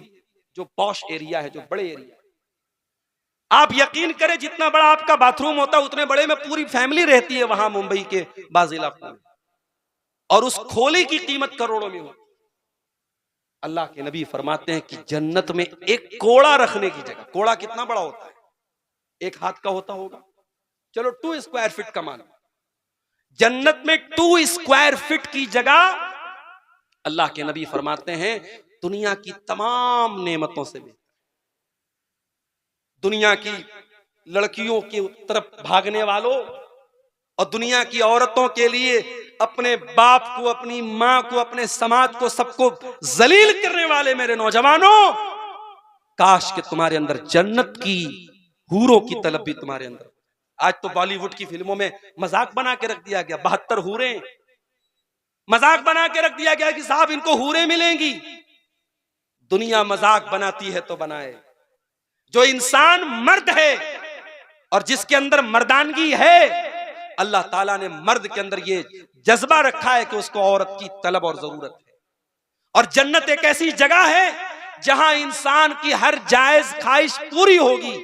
जो पॉश एरिया है, जो बड़े एरिया, आप यकीन करें जितना बड़ा आपका बाथरूम होता है उतने बड़े में पूरी फैमिली रहती है वहां मुंबई के बाज़ इलाकों में, और उस खोली की कीमत करोड़ों में होती है। अल्लाह के नबी फरमाते हैं कि जन्नत में एक कोड़ा रखने की जगह, कोड़ा कितना बड़ा होता है? एक हाथ का होता होगा, चलो 2 स्क्वायर फीट का मान, जन्नत में 2 स्क्वायर फीट की जगह अल्लाह के नबी फरमाते हैं दुनिया की तमाम नेमतों से बेहतर। दुनिया की लड़कियों की तरफ भागने वालों और दुनिया की औरतों के लिए अपने बाप को, अपनी मां को, अपने समाज को, सबको जलील करने वाले मेरे नौजवानों, काश कि तुम्हारे अंदर जन्नत की हूरों की तलब भी तुम्हारे अंदर। आज तो बॉलीवुड की फिल्मों में मजाक बना के रख दिया गया, 72 हूरें मजाक बना के रख दिया गया कि साहब इनको हूरें मिलेंगी। दुनिया मजाक बनाती है तो बनाए। जो इंसान मर्द है और जिसके अंदर मर्दानगी है, अल्लाह ताला ने मर्द के अंदर ये जज्बा रखा है कि उसको औरत की तलब और जरूरत है। और जन्नत एक ऐसी जगह है जहां इंसान की हर जायज ख्वाहिश पूरी होगी।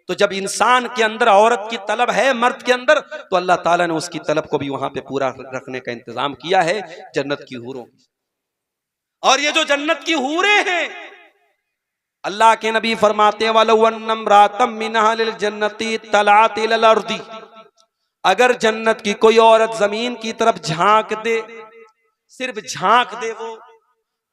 तो जब इंसान के अंदर औरत की तलब है, मर्द के अंदर, तो अल्लाह ताला ने उसकी तलब को भी वहां पे पूरा रखने का इंतजाम किया है जन्नत की हूरों। और ये जो जन्नत की हूरें हैं, अल्लाह के नबी फरमाते हैं अगर जन्नत की कोई औरत जमीन की तरफ झांक दे, सिर्फ झांक दे, वो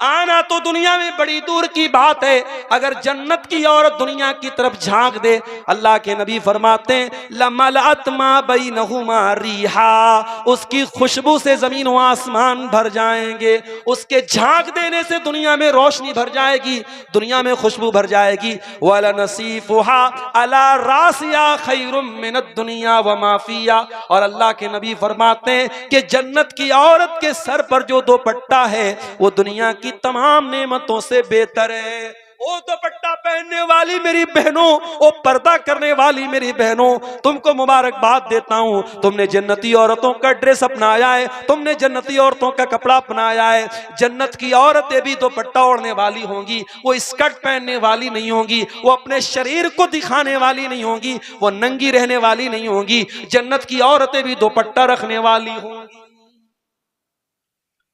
आना तो दुनिया में बड़ी दूर की बात है, अगर जन्नत की औरत दुनिया की तरफ झांक दे, अल्लाह के नबी फरमाते हैं लमलअत मा बैनहुमा रिहा, उसकी खुशबू से जमीन व आसमान भर जाएंगे। उसके झांक देने से दुनिया में रोशनी भर जाएगी, दुनिया में खुशबू भर जाएगी। वला नसीफुहा अला रासिया खैरुम मिनद दुनिया व माफिया। और अल्लाह के नबी फरमाते हैं कि जन्नत की औरत के सर पर जो दुपट्टा है वो दुनिया की तमाम नेमतों से बेहतर है। ओ दुपट्टा पहनने वाली मेरी बहनों, ओ पर्दा करने वाली मेरी बहनों, तुमको मुबारकबाद देता हूं। तुमने जन्नती औरतों का ड्रेस अपनाया है, तुमने जन्नती औरतों का कपड़ा अपनाया है। जन्नत की औरतें भी दुपट्टा ओढ़ने वाली होंगी, वो स्कर्ट पहनने वाली नहीं होंगी, वो अपने शरीर को दिखाने वाली नहीं होंगी, वो नंगी रहने वाली नहीं होंगी। जन्नत की औरतें भी दुपट्टा रखने वाली होंगी।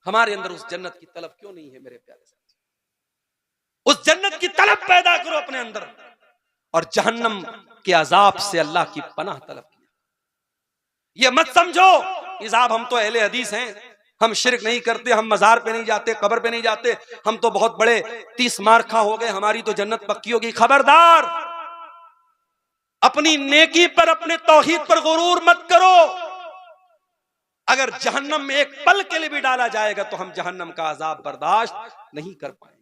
हमारे अंदर उस जन्नत की तलब क्यों नहीं है मेरे प्यारे साथी? उस जन्नत की तलब पैदा करो अपने अंदर। और जहन्नम के अजाब से अल्लाह की पनाह तलब किया। ये मत समझो इजाब हम तो अहले हदीस हैं, हम शिरक नहीं करते, हम मजार पे नहीं जाते, कब्र पे नहीं जाते, हम तो बहुत बड़े 30 मार्खा हो गए, हमारी तो जन्नत पक्की होगी। खबरदार, अपनी नेकी पर, अपने तौहीद पर गुरूर मत करो। अगर जहन्नम में एक पल के लिए भी डाला जाएगा तो हम जहन्नम का अजाब बर्दाश्त नहीं कर पाएंगे।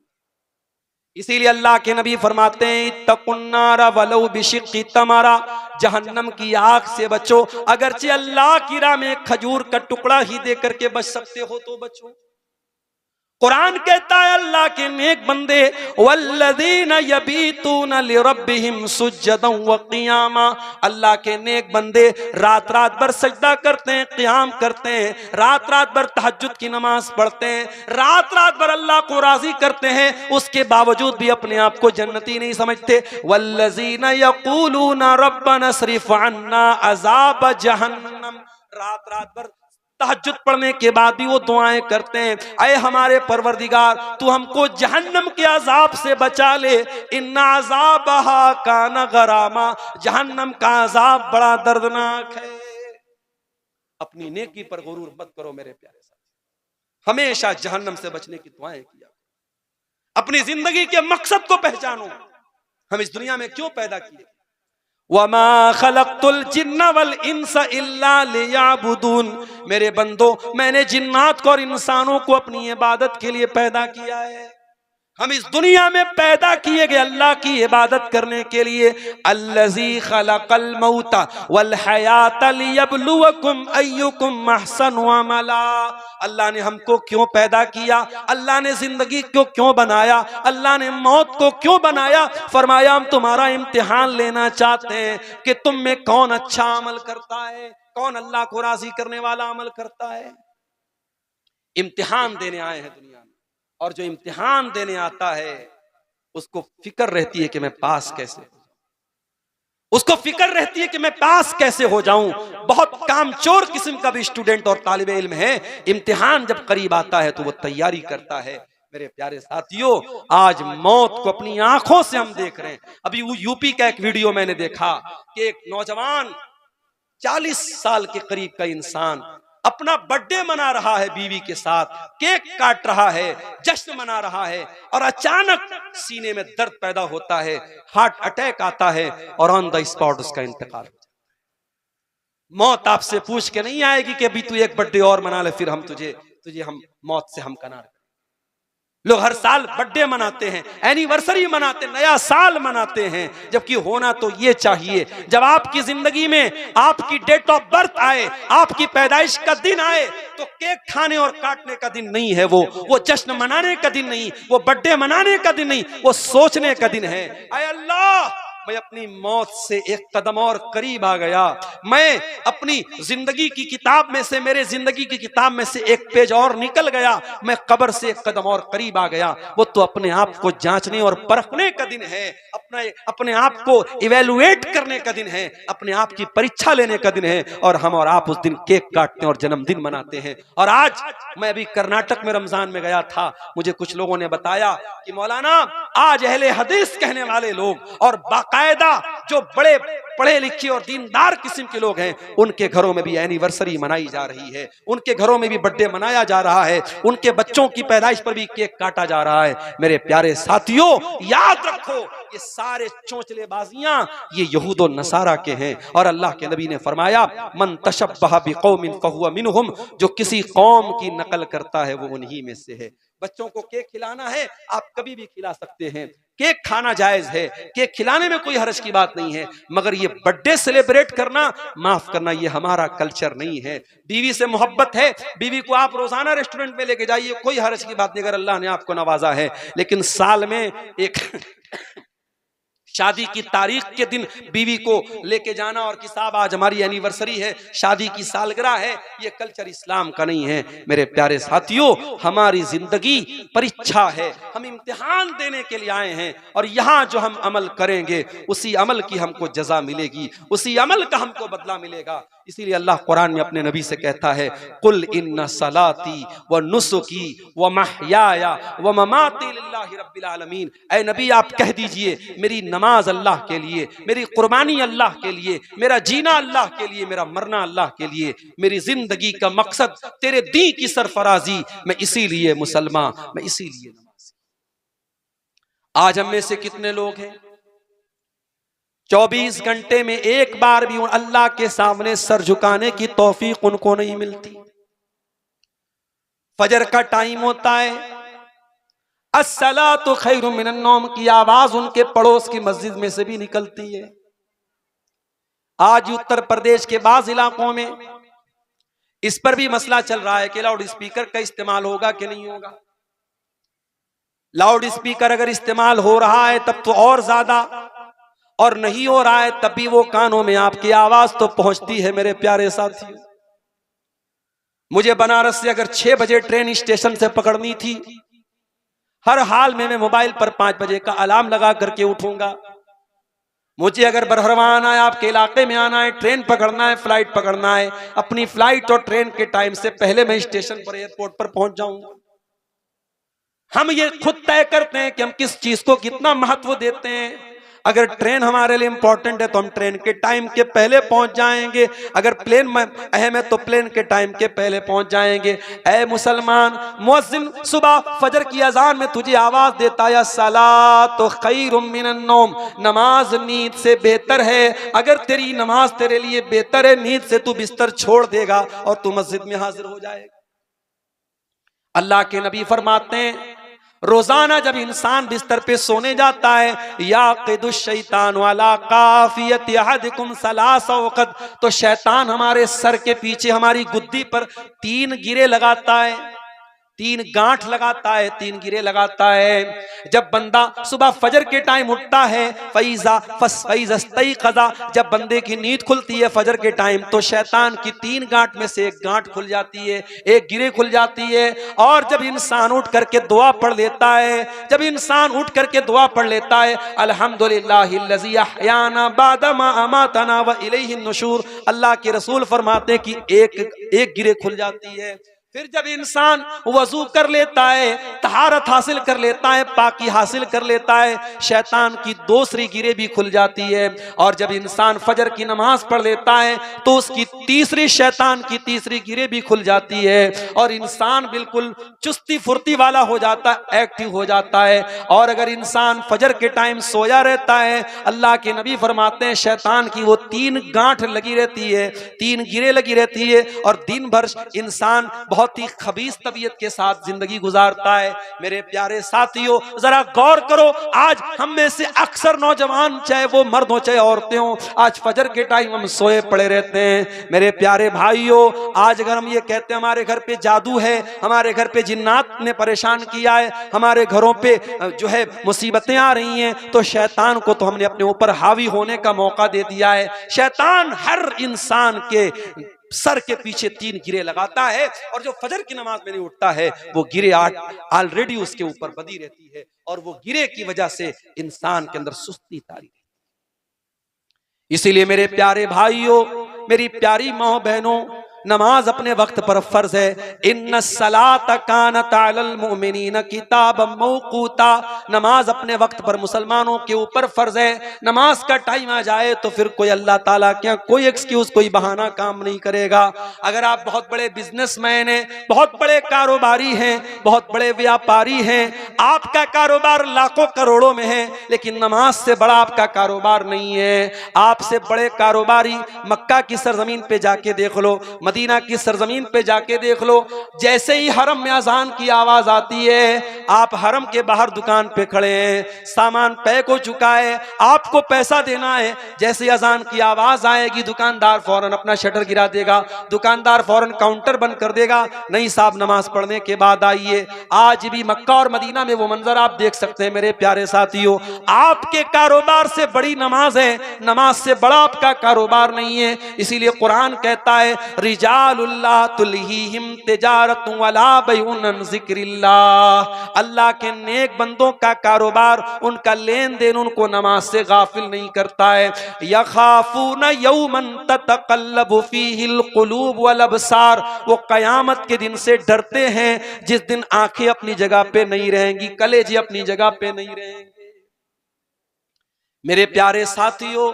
इसीलिए अल्लाह के नबी फरमाते हैं इत्तकुन्नारा वलौ बिशिक्की तमरा, जहन्नम की आग से बचो, अगरचे अल्लाह की राह में खजूर का टुकड़ा ही दे करके बच सकते हो तो बचो। कुरान कहता है अल्लाह के नेक बंदे वल्लज़ीना यबीतूना लिरब्बिहिम सुज्जदन व क़ियामा, अल्लाह के नेक बंदे रात रात भर सजदा करते हैं, क़ियाम करते हैं, रात रात भर तहज्जुद की नमाज पढ़ते हैं, रात रात भर अल्लाह को राजी करते हैं, उसके बावजूद भी अपने आप को जन्नती नहीं समझते। वल्लज़ीना यक़ूलूना रब्बना स्रिफ़ अन्ना अज़ाब जहन्नम, रात रात भर तहज्जुद पढ़ने के बाद भी वो दुआएं करते हैं, ऐ हमारे परवरदिगार तू हमको जहन्नम के अजाब से बचा ले, इन्ना अज़ाबहा काना गरामा, जहन्नम का अजाब बड़ा दर्दनाक है। अपनी नेकी पर गुरूर मत करो मेरे प्यारे साथी, हमेशा जहन्नम से बचने की दुआएं किया। अपनी जिंदगी के मकसद को पहचानो, हम इस दुनिया में क्यों पैदा किए। वमा खलक़तुल जिन्ना वल इंसा इल्ला लियाबुदून, मेरे बंदो मैंने जिन्नात को और इंसानों को अपनी इबादत के लिए पैदा किया है। हम इस दुनिया में पैदा किए गए अल्लाह की इबादत करने के लिए। अल्लज़ी खलक़ल मौता वल हयाता लियब्लुवकुम अय्युकुम अहसनु अमला, अल्लाह ने हमको क्यों पैदा किया, अल्लाह ने जिंदगी को क्यों बनाया, अल्लाह ने मौत को क्यों बनाया। फरमाया हम तुम्हारा इम्तिहान लेना चाहते हैं कि तुम में कौन अच्छा अमल करता है, कौन अल्लाह को राजी करने वाला अमल करता है। इम्तिहान देने आए हैं दुनिया में, और जो इम्तिहान देने आता है उसको फिक्र रहती है कि मैं पास कैसे हो जाऊं, उसको फिक्र रहती है कि मैं पास कैसे हो जाऊं। बहुत कामचोर किस्म का भी स्टूडेंट और तालिब इल्म है, इम्तिहान जब करीब आता है तो वो तैयारी करता है। मेरे प्यारे साथियों, आज मौत को अपनी आंखों से हम देख रहे हैं। अभी वो यूपी का एक वीडियो मैंने देखा कि एक नौजवान 40 साल के करीब का इंसान अपना बर्थडे मना रहा है बीवी के साथ, केक काट रहा है, जश्न मना रहा है, और अचानक सीने में दर्द पैदा होता है, हार्ट अटैक आता है और ऑन द स्पॉट उसका इंतकाल। मौत आपसे पूछ के नहीं आएगी कि अभी तू एक बर्थडे और मना ले, फिर हम तुझे हम मौत से हम कनार। लोग हर साल बर्थडे मनाते हैं, एनिवर्सरी मनाते हैं, नया साल मनाते हैं, जबकि होना तो ये चाहिए जब आपकी जिंदगी में आपकी डेट ऑफ बर्थ आए, आपकी पैदाइश का दिन आए, तो केक खाने और काटने का दिन नहीं है, वो जश्न मनाने का दिन नहीं, वो बर्थडे मनाने का दिन नहीं, वो सोचने का दिन है। ऐ अल्लाह, मैं अपनी मौत से एक कदम और करीब आ गया, मैं अपनी जिंदगी की किताब में से, मेरे जिंदगी की किताब में से एक पेज और निकल गया, मैं कब्र से एक कदम और करीब आ गया। वो तो अपने आप को जांचने और परखने का दिन है, अपने आप को इवेलुएट करने का दिन है, अपने आप की परीक्षा लेने का दिन है, और हम और आप उस दिन केक काटते हैं और जन्मदिन मनाते हैं। और आज मैं अभी कर्नाटक में रमजान में गया था, मुझे कुछ लोगों ने बताया कि मौलाना, आज अहले हदीस कहने वाले लोग और बाकायदा जो बड़े पढ़े लिखे और दीनदार किस्म के लोग हैं, उनके घरों में भी एनिवर्सरी मनाई जा रही है, उनके घरों में भी बर्थडे मनाया जा रहा है, उनके बच्चों की पैदाइश पर भी केक काटा जा रहा है। मेरे प्यारे साथियों, याद रखो, ये सारे चोंचलेबाजियां ये यहूद और नसारा के हैं, और अल्लाह के नबी ने फरमाया, मन तशब्बह बिकौमिन फहुवा मिनहुम, जो किसी कौम की नकल करता है वो उन्हीं में से है। बच्चों को केक खिलाना है, आप कभी भी खिला सकते हैं, केक खाना जायज है, केक खिलाने में कोई हर्ज की बात नहीं है, मगर ये बर्थडे सेलिब्रेट करना, माफ करना, ये हमारा कल्चर नहीं है। बीवी से मोहब्बत है, बीवी को आप रोजाना रेस्टोरेंट में लेके जाइए, कोई हर्ज की बात नहीं, अगर अल्लाह ने आपको नवाजा है। लेकिन साल में एक शादी की तारीख के दिन बीवी को लेके जाना और कि साहब आज हमारी एनिवर्सरी है, शादी की सालगिरह है, ये कल्चर इस्लाम का नहीं है। मेरे प्यारे साथियों, हमारी जिंदगी परीक्षा है, हम इम्तिहान देने के लिए आए हैं, और यहाँ जो हम अमल करेंगे उसी अमल की हमको जजा मिलेगी, उसी अमल का हमको बदला मिलेगा। इसीलिए अल्लाह कुरान में अपने नबी से कहता है, कुल इन्ना सलाती व नुसुकी व महयाया व ममाती लिल्लाहि रब्बिल आलमीन। ऐ नबी, आप कह दीजिए, मेरी नमाज अल्लाह के लिए, मेरी कुर्बानी अल्लाह के लिए, मेरा जीना अल्लाह के लिए, मेरा मरना अल्लाह के लिए, मेरी जिंदगी का मकसद तेरे दीन की सरफराजी, मैं इसीलिए मुसलमान, मैं इसीलिए नमाज। आज हम में से कितने लोग हैं 24 घंटे में एक बार भी अल्लाह के सामने सर झुकाने की तौफीक उनको नहीं मिलती। फजर का टाइम होता है, अस्सलातु खैरुम मिनन नौम की आवाज उनके पड़ोस की मस्जिद में से भी निकलती है। आज उत्तर प्रदेश के बाज़ इलाकों में इस पर भी मसला चल रहा है कि लाउड स्पीकर का इस्तेमाल होगा कि नहीं होगा। लाउड स्पीकर अगर इस्तेमाल हो रहा है तब तो और ज्यादा, और नहीं हो रहा है तब भी वो कानों में आपकी आवाज तो पहुंचती है। मेरे प्यारे साथियों, मुझे बनारस से अगर 6 बजे ट्रेन स्टेशन से पकड़नी थी, हर हाल में मैं मोबाइल पर 5 बजे का अलार्म लगा करके उठूंगा। मुझे अगर बरहरवान आए, आपके इलाके में आना है, ट्रेन पकड़ना है, फ्लाइट पकड़ना है, अपनी फ्लाइट और ट्रेन के टाइम से पहले मैं स्टेशन पर, एयरपोर्ट पर पहुंच जाऊंगा। हम ये खुद तय करते हैं कि हम किस चीज को कितना महत्व देते हैं। अगर ट्रेन हमारे लिए इंपॉर्टेंट है तो हम ट्रेन के टाइम के पहले पहुंच जाएंगे, अगर प्लेन में अहम है तो प्लेन के टाइम के पहले पहुंच जाएंगे। ऐ मुसलमान, मुअज्जिन सुबह फजर की अजान में तुझे आवाज देता है, सलातु खैरुम मिनन नौम, नमाज नींद से बेहतर है। अगर तेरी नमाज तेरे लिए बेहतर है, नींद से तू बिस्तर छोड़ देगा और तू मस्जिद में हाजिर हो जाएगा। अल्लाह के नबी फरमाते हैं, रोजाना जब इंसान बिस्तर पे सोने जाता है, याक़िदुश शैतान वाला काफियत अहदिकुम सलासा वक़त, तो शैतान हमारे सर के पीछे हमारी गुद्दी पर 3 गिरे लगाता है, 3 गांठ लगाता है, 3 गिरे लगाता है। जब बंदा सुबह फजर के टाइम उठता है, जब बंदे की नींद खुलती है फजर के टाइम, तो शैतान की 3 गांठ में से 1 गांठ खुल जाती है, 1 गिरे खुल जाती है। और जब इंसान उठ करके दुआ पढ़ लेता है, जब इंसान उठ करके दुआ पढ़ लेता है, अल्हम्दुलिल्लाहिल्लज़ी अहयाना बादमा अमातना व इलैहिन नुशूर, अल्लाह के रसूल फरमाते हैं कि एक गिरे खुल जाती है। फिर जब इंसान वजू कर लेता है, तहारत हासिल कर लेता है, पाकी हासिल कर लेता है, शैतान की दूसरी गिरे भी खुल जाती है। और जब इंसान फजर की नमाज पढ़ लेता है तो उसकी तीसरी, शैतान की तीसरी गिरे भी खुल जाती है और इंसान बिल्कुल चुस्ती फुर्ती वाला हो जाता है, एक्टिव हो जाता है। और अगर इंसान फजर के टाइम सोया रहता है, अल्लाह के नबी फरमाते हैं शैतान की वो 3 गांठ लगी रहती है, 3 गिरे लगी रहती है और दिन भर इंसान बहुत ही खबीस तबीयत के साथ जिंदगी गुजारता है। मेरे प्यारे साथियों, जरा गौर करो, आज हम में से अक्सर नौजवान, चाहे वो मर्द हो चाहे औरतें हो, आज फजर के टाइम हम सोए पड़े रहते हैं। मेरे प्यारे भाइयों, आज अगर हम ये कहते हैं हमारे घर पे जादू है, हमारे घर पे जिन्नात ने परेशान किया है, हमारे घरों पे जो है मुसीबतें आ रही हैं, तो शैतान को तो हमने अपने ऊपर हावी होने का मौका दे दिया है। शैतान हर इंसान के सर के पीछे 3 गिरे लगाता है और जो फजर की नमाज में नहीं उठता है वो गिरे ऑलरेडी उसके ऊपर बदी रहती है और वो गिरे की वजह से इंसान के अंदर सुस्ती तारी रहती है। इसीलिए मेरे प्यारे भाइयों, मेरी प्यारी माँ बहनों, नमाज अपने वक्त पर फर्ज है। इन्नस्सलात कानत अलल मुमिनीन किताबम मौकूता, नमाज अपने वक्त पर मुसलमानों के ऊपर फर्ज है। नमाज का टाइम आ जाए तो फिर कोई अल्लाह ताला क्या कोई एक्सक्यूज, कोई बहाना काम नहीं करेगा। अगर आप बहुत बड़े बिजनेसमैन हैं, बहुत बड़े कारोबारी हैं, बहुत बड़े व्यापारी हैं, आपका कारोबार लाखों करोड़ों में है, लेकिन नमाज से बड़ा आपका कारोबार नहीं है। आपसे बड़े कारोबारी मक्का की सरजमीन पे जाके देख लो, मदीना की सरजमीन पे जाके देख लो, जैसे ही हरम में अजान की आवाज आती है, आप हरम के बाहर दुकान पे खड़े हैं, सामान पैक हो चुका है, आपको पैसा देना है, जैसे ही अजान की आवाज आएगी दुकानदार फौरन अपना शटर गिरा देगा, दुकानदार फौरन काउंटर बंद कर देगा। नहीं साहब, नमाज पढ़ने के बाद आइए। आज भी मक्का और मदीना में वो मंजर आप देख सकते हैं। मेरे प्यारे साथियों, आपके कारोबार से बड़ी नमाज है, नमाज से बड़ा आपका कारोबार नहीं है। इसीलिए कुरान कहता है रिजालुल्लाह तुल्हीहिम तिजारतु वला बैउन अन जिक्रिल्लाह, अल्लाह के नेक बंदों का कारोबार, उनका लेन देन उनको नमाज से गाफिल नहीं करता है। यखाफून यौमन ततक़ल्लबु फीहिल क़ुलूब वल अबसार, वो कयामत के दिन से डरते हैं जिस दिन आंखें अपनी जगह पे नहीं रहेंगी, कलेजे अपनी जगह पे नहीं रहेंगे। मेरे प्यारे साथियों,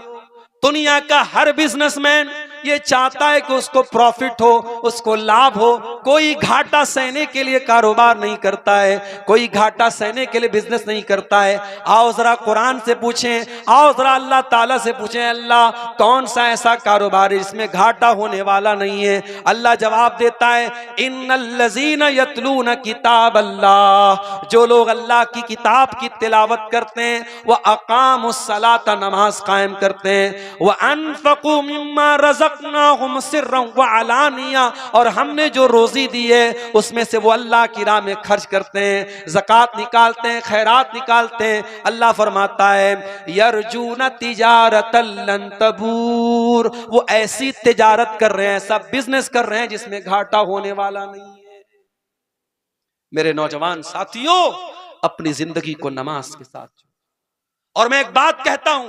दुनिया का हर बिजनेसमैन ये चाहता है कि उसको प्रॉफिट हो, उसको लाभ हो। कोई घाटा सहने के लिए कारोबार नहीं करता है, कोई घाटा सहने के लिए बिजनेस नहीं करता है। आओ जरा कुरान से पूछें, आओ जरा अल्लाह ताला से पूछें, अल्लाह कौन सा ऐसा कारोबार है जिसमें घाटा होने वाला नहीं है। अल्लाह जवाब देता है इन्नल्लज़ीना यतलूना किताब अल्लाह, जो लोग अल्लाह की किताब की तिलावत करते हैं, वह अकामुस्सलात, नमाज कायम करते हैं, वह अनफकू मिम्मा रज़क़नाहुम सिर्रन व अलानिया, और हमने जो रोजी दी है उसमें से वो अल्लाह की राह में खर्च करते हैं, ज़कात निकालते हैं, खैरात निकालते हैं। अल्लाह फरमाता है यरजूना तिजारतन लन तबूर, वो ऐसी तिजारत कर रहे हैं, ऐसा बिजनेस कर रहे हैं जिसमें घाटा होने वाला नहीं है। मेरे नौजवान साथियों, अपनी जिंदगी को नमाज के साथ, और मैं एक बात कहता हूं,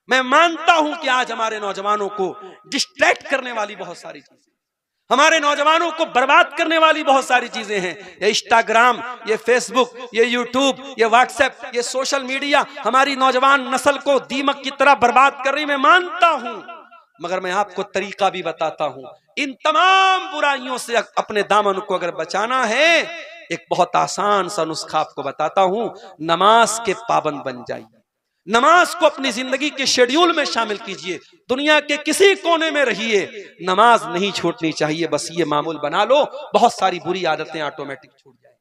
मैं मानता हूं कि आज हमारे नौजवानों को डिस्ट्रैक्ट करने वाली बहुत सारी चीजें, हमारे नौजवानों को बर्बाद करने वाली बहुत सारी चीजें हैं। ये इंस्टाग्राम, ये फेसबुक, ये यूट्यूब, ये व्हाट्सएप, ये सोशल मीडिया हमारी नौजवान नस्ल को दीमक की तरह बर्बाद कर रही, मैं मानता हूं, मगर मैं आपको तरीका भी बताता हूं। इन तमाम बुराइयों से अपने दामन को अगर बचाना है, एक बहुत आसान सा नुस्खा आपको बताता हूं। नमाज के पाबंद बन जाइए, नमाज को अपनी जिंदगी के शेड्यूल में शामिल कीजिए। दुनिया के किसी कोने में रहिए, नमाज नहीं छूटनी चाहिए, बस ये मामूल बना लो, बहुत सारी बुरी आदतें ऑटोमेटिक छूट जाएंगी।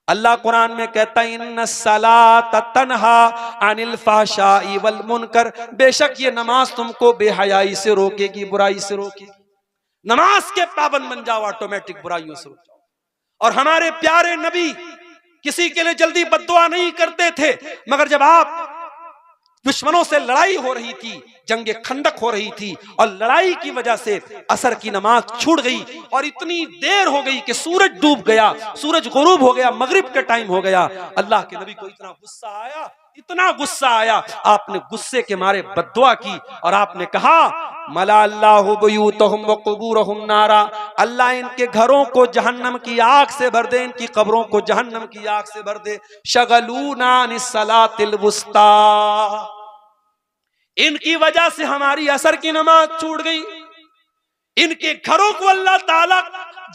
अल्लाह कुरान में कहता है इन्नस्सलात तन्हा अनिल फहशाई वल मुनकर, बेशक ये नमाज तुमको बेहयाई से रोकेगी, बुराई से रोकेगी। नमाज के पाबंद बन जाओ, ऑटोमेटिक बुराइयों से रुक जाओ। और हमारे प्यारे नबी किसी के लिए जल्दी बद्दुआ नहीं करते थे, मगर जब आप दुश्मनों से लड़ाई हो रही थी, जंगे खंदक हो रही थी, और लड़ाई की वजह से असर की नमाज छूट गई और इतनी देर हो गई कि सूरज डूब गया, सूरज गुरूब हो गया, मगरिब का टाइम हो गया, अल्लाह के नबी को इतना गुस्सा आया, इतना गुस्सा आया, आपने गुस्से के मारे बद्दुआ की और आपने कहा मला अल्लाहु बुयूतहुम व कुबूरहुम नारा, अल्लाह इनके घरों को जहन्नम की आग से भर दे, इनकी कब्रों को जहन्नम की आग से भर दे। शगलूना निस्सलातिल वुस्ता, इनकी वजह से हमारी असर की नमाज छूट गई। इनके घरों को अल्लाह ताला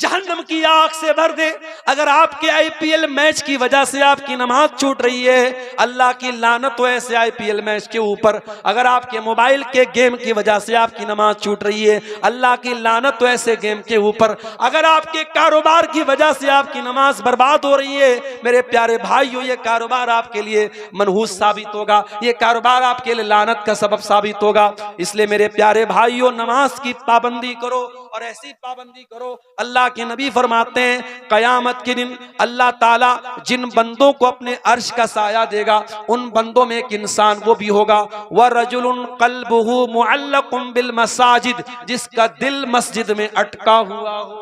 जहन्नम की आग से भर दे। अगर आपके आईपीएल मैच की वजह से आपकी नमाज छूट रही है, अल्लाह की लानत हो ऐसे आईपीएल मैच के ऊपर। अगर आपके मोबाइल के गेम की वजह से आपकी नमाज छूट रही है, अल्लाह की लानत हो ऐसे गेम के ऊपर। अगर आपके कारोबार की वजह से आपकी नमाज बर्बाद हो रही है, मेरे प्यारे भाइयों, ये कारोबार आपके लिए मनहूस साबित होगा, ये कारोबार आपके लिए लानत का सबब साबित होगा। इसलिए मेरे प्यारे भाइयों, नमाज की पाबंदी करो और ऐसी पाबंदी करो। अल्लाह के नबी फरमाते हैं, कयामत के दिन अल्लाह ताला जिन बंदों को अपने अर्श का साया देगा, उन बंदों में एक इंसान वो भी होगा, व रजुलुन क़ल्बुहु मुअल्लक़ुन बिल मसाजिद, जिसका दिल मस्जिद में अटका हुआ हो।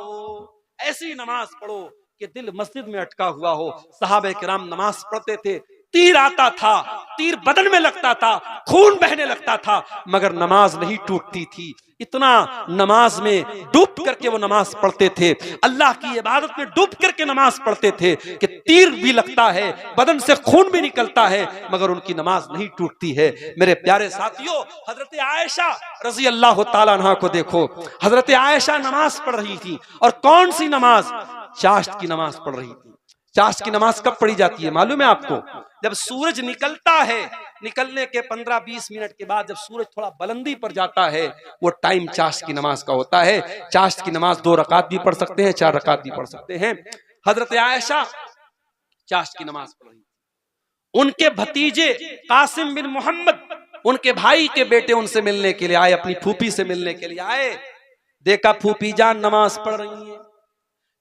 ऐसी नमाज पढ़ो कि दिल मस्जिद में अटका हुआ हो। सहाबे किराम नमाज पढ़ते थे, तीर आता था, तीर बदन में लगता था, खून बहने लगता था, मगर नमाज नहीं टूटती थी। इतना नमाज में डूब करके वो नमाज पढ़ते थे, अल्लाह की इबादत में डूब करके नमाज पढ़ते थे कि तीर भी लगता है, बदन से खून भी निकलता है, मगर उनकी नमाज नहीं टूटती है। मेरे प्यारे साथियों, हजरत आयशा रजी अल्लाह ताला अन्हा को देखो। हजरत आयशा नमाज पढ़ रही थी, और कौन सी नमाज? चाश्त की नमाज पढ़ रही थी। चाश्त की नमाज कब पढ़ी जाती है मालूम है आपको? जब सूरज निकलता है, निकलने के 15-20 मिनट के बाद जब सूरज थोड़ा बुलंदी पर जाता है, वो टाइम चाश्त की नमाज का होता है। चाश्त की नमाज 2 रकात भी पढ़ सकते हैं, 4 रकात भी पढ़ सकते हैं। हजरत आयशा चाश्त की नमाज पढ़ रही। उनके भतीजे कासिम बिन मोहम्मद, उनके भाई के बेटे उनसे मिलने के लिए आए, अपनी फूफी से मिलने के लिए आए। देखा फूफी जान नमाज पढ़ रही है,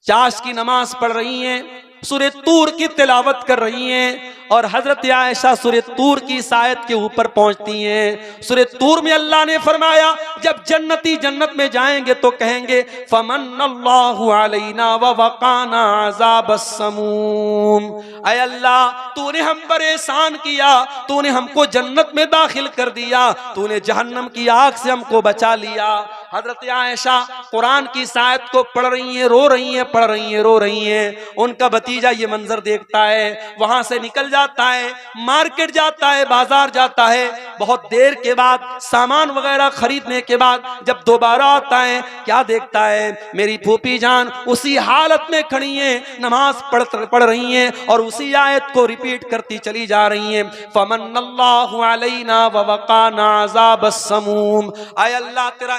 चाश्त की नमाज पढ़ रही हैं, सूरह तूर की तिलावत कर रही हैं, और हजरत आयशा सूरह तूर की इस आयत के ऊपर पहुंचती हैं। सूरह तूर में अल्लाह ने फरमाया, जब जन्नती जन्नत में जाएंगे तो कहेंगे, फमन्नल्लाहु अलैना व वक़ाना अज़ाबस समूम। ऐ अल्लाह, तूने हम पर एहसान किया, तूने हमको जन्नत में दाखिल कर दिया, तूने जहन्नम की आग से हमको बचा लिया। हजरत आयशा कुरान की इस आयत को पढ़ रही हैं, रो रही हैं, पढ़ रही हैं, रो रही हैं। उनका भतीजा ये मंजर देखता है, वहां से निकल जाता है, मार्केट जाता है, बाजार जाता है। बहुत देर के बाद, सामान वगैरह खरीदने के बाद जब दोबारा आता है, क्या देखता है? मेरी फूफी जान उसी हालत में खड़ी हैं, नमाज पढ़ रही हैं, और उसी आयत को रिपीट करती चली जा रही हैं, फमन्नल्लाहु अलैना व वक़ाना अज़ाबस समूम। आय अल्लाह, तेरा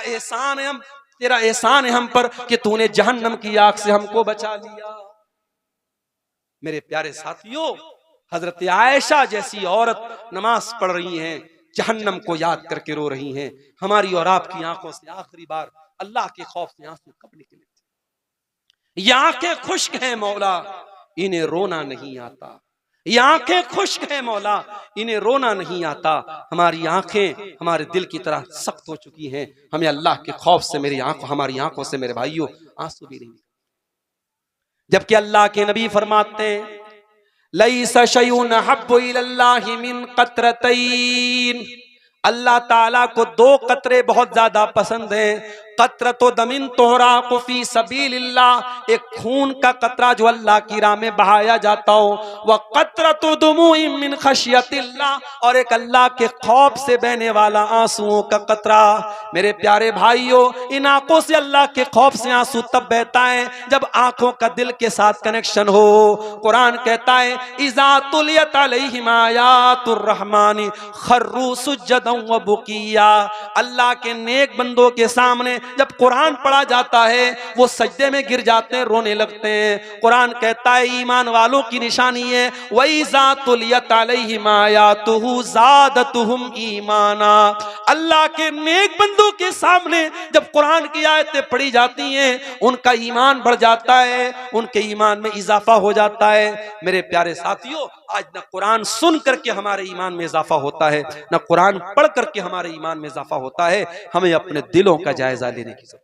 एहसान है हम पर कि तूने जहन्नम की आग से हमको बचा लिया। मेरे प्यारे साथियों, हजरत आयशा जैसी औरत नमाज पढ़ रही हैं, जहन्नम को याद करके रो रही हैं। हमारी और आपकी आंखों से आखिरी बार अल्लाह के खौफ से आंसू कब निकले थे? ये आंखें खुश्क हैं मौला, इन्हें रोना नहीं आता। ये आंखें खुश्क हैं मौला, इन्हें रोना नहीं आता। हमारी आंखें हमारे दिल की तरह सख्त हो चुकी हैं। हमें अल्लाह के खौफ से हमारी आंखों से मेरे भाइयों आंसू भी नहीं। जबकि अल्लाह के नबी फरमाते हैं, लैसा शैउन हब्बु इलल्लाहि मिन क़त्रतैन। अल्लाह ताला को 2 कतरे बहुत ज्यादा पसंद हैं। कतरतो दमिन तुहराक़ु फी सबीलिल्लाह, एक खून का कतरा जो अल्लाह की राह में बहाया जाता हो, वह कतरतो दुमूइन मिन खशियतिल्लाह, और एक अल्लाह के खौफ से बहने वाला आंसुओं का कतरा। मेरे प्यारे भाइयों, इन आंखों से अल्लाह के खौफ से आंसू तब बहता है जब आंखों का दिल के साथ कनेक्शन हो। कुरान कहता है, इज़ा तुलियत अलैहिम आयातुर रहमानी खर्रू सुज्जदन व बुकिया। अल्लाह के नेक बंदों के सामने जब कुरान पढ़ा जाता है, वो सजदे में गिर जाते हैं, रोने लगते हैं। कुरान कहता है, ईमान वालों की निशानी है, वइज़ा तुलियत अलैहिम आयातुहु ज़ादतुहुम ईमाना। अल्लाह के नेक बंदों के सामने जब कुरान की आयतें पढ़ी जाती हैं, उनका ईमान बढ़ जाता है, उनके ईमान में इजाफा हो जाता है। मेरे प्यारे साथियों, आज न कुरान सुन करके हमारे ईमान में इजाफा होता है, न कुरान पढ़ करके हमारे ईमान में इजाफा होता है। हमें अपने दिलों का जायजा लेने की जरूरत।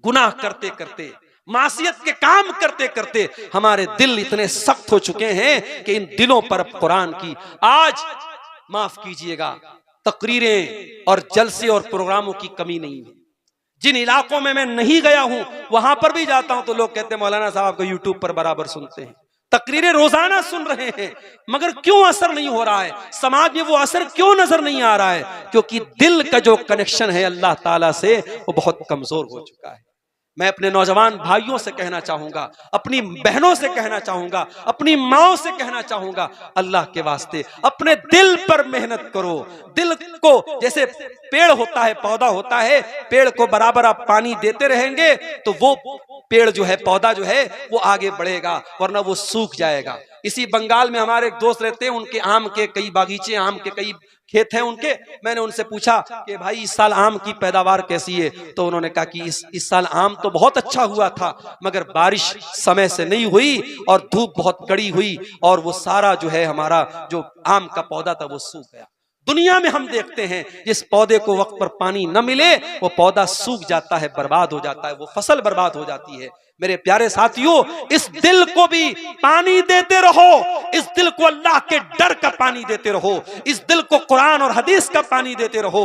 गुनाह करते करते, मासियत के काम करते करते हमारे दिल इतने सख्त हो चुके हैं कि इन दिलों पर अब कुरान की, आज माफ कीजिएगा, तकरीरें और जलसे और प्रोग्रामों की कमी नहीं है। जिन इलाकों में मैं नहीं गया हूं वहां पर भी जाता हूं तो लोग कहते हैं मौलाना साहब आपको यूट्यूब पर बराबर सुनते हैं, तकरीरें रोजाना सुन रहे हैं, मगर क्यों असर नहीं हो रहा है? समाज में वो असर क्यों नजर नहीं आ रहा है? क्योंकि दिल का जो कनेक्शन है अल्लाह ताला से वो बहुत कमजोर हो चुका है। मैं अपने नौजवान भाइयों से कहना चाहूंगा, अपनी बहनों से कहना चाहूंगा, अपनी माओ से कहना चाहूंगा, अल्लाह के वास्ते अपने दिल पर मेहनत करो। दिल को, जैसे पेड़ होता है, पौधा होता है, पेड़ को बराबर आप पानी देते रहेंगे तो वो पेड़ जो है, पौधा जो है वो आगे बढ़ेगा, वरना वो सूख जाएगा। इसी बंगाल में हमारे एक दोस्त रहते हैं, उनके आम के कई बागीचे, आम के कई खेत हैं उनके। मैंने उनसे पूछा कि भाई इस साल आम की पैदावार कैसी है? तो उन्होंने कहा कि इस साल आम तो बहुत अच्छा हुआ था, मगर बारिश समय से नहीं हुई और धूप बहुत कड़ी हुई और वो सारा जो है हमारा जो आम का पौधा था वो सूख गया। दुनिया में हम देखते हैं जिस पौधे को वक्त पर पानी न मिले वो पौधा सूख जाता है, बर्बाद हो जाता है, वो फसल बर्बाद हो जाती है। मेरे प्यारे साथियों, इस दिल को भी पानी देते रहो, इस दिल को अल्लाह के डर का पानी देते रहो, इस दिल को कुरान और हदीस का पानी देते रहो।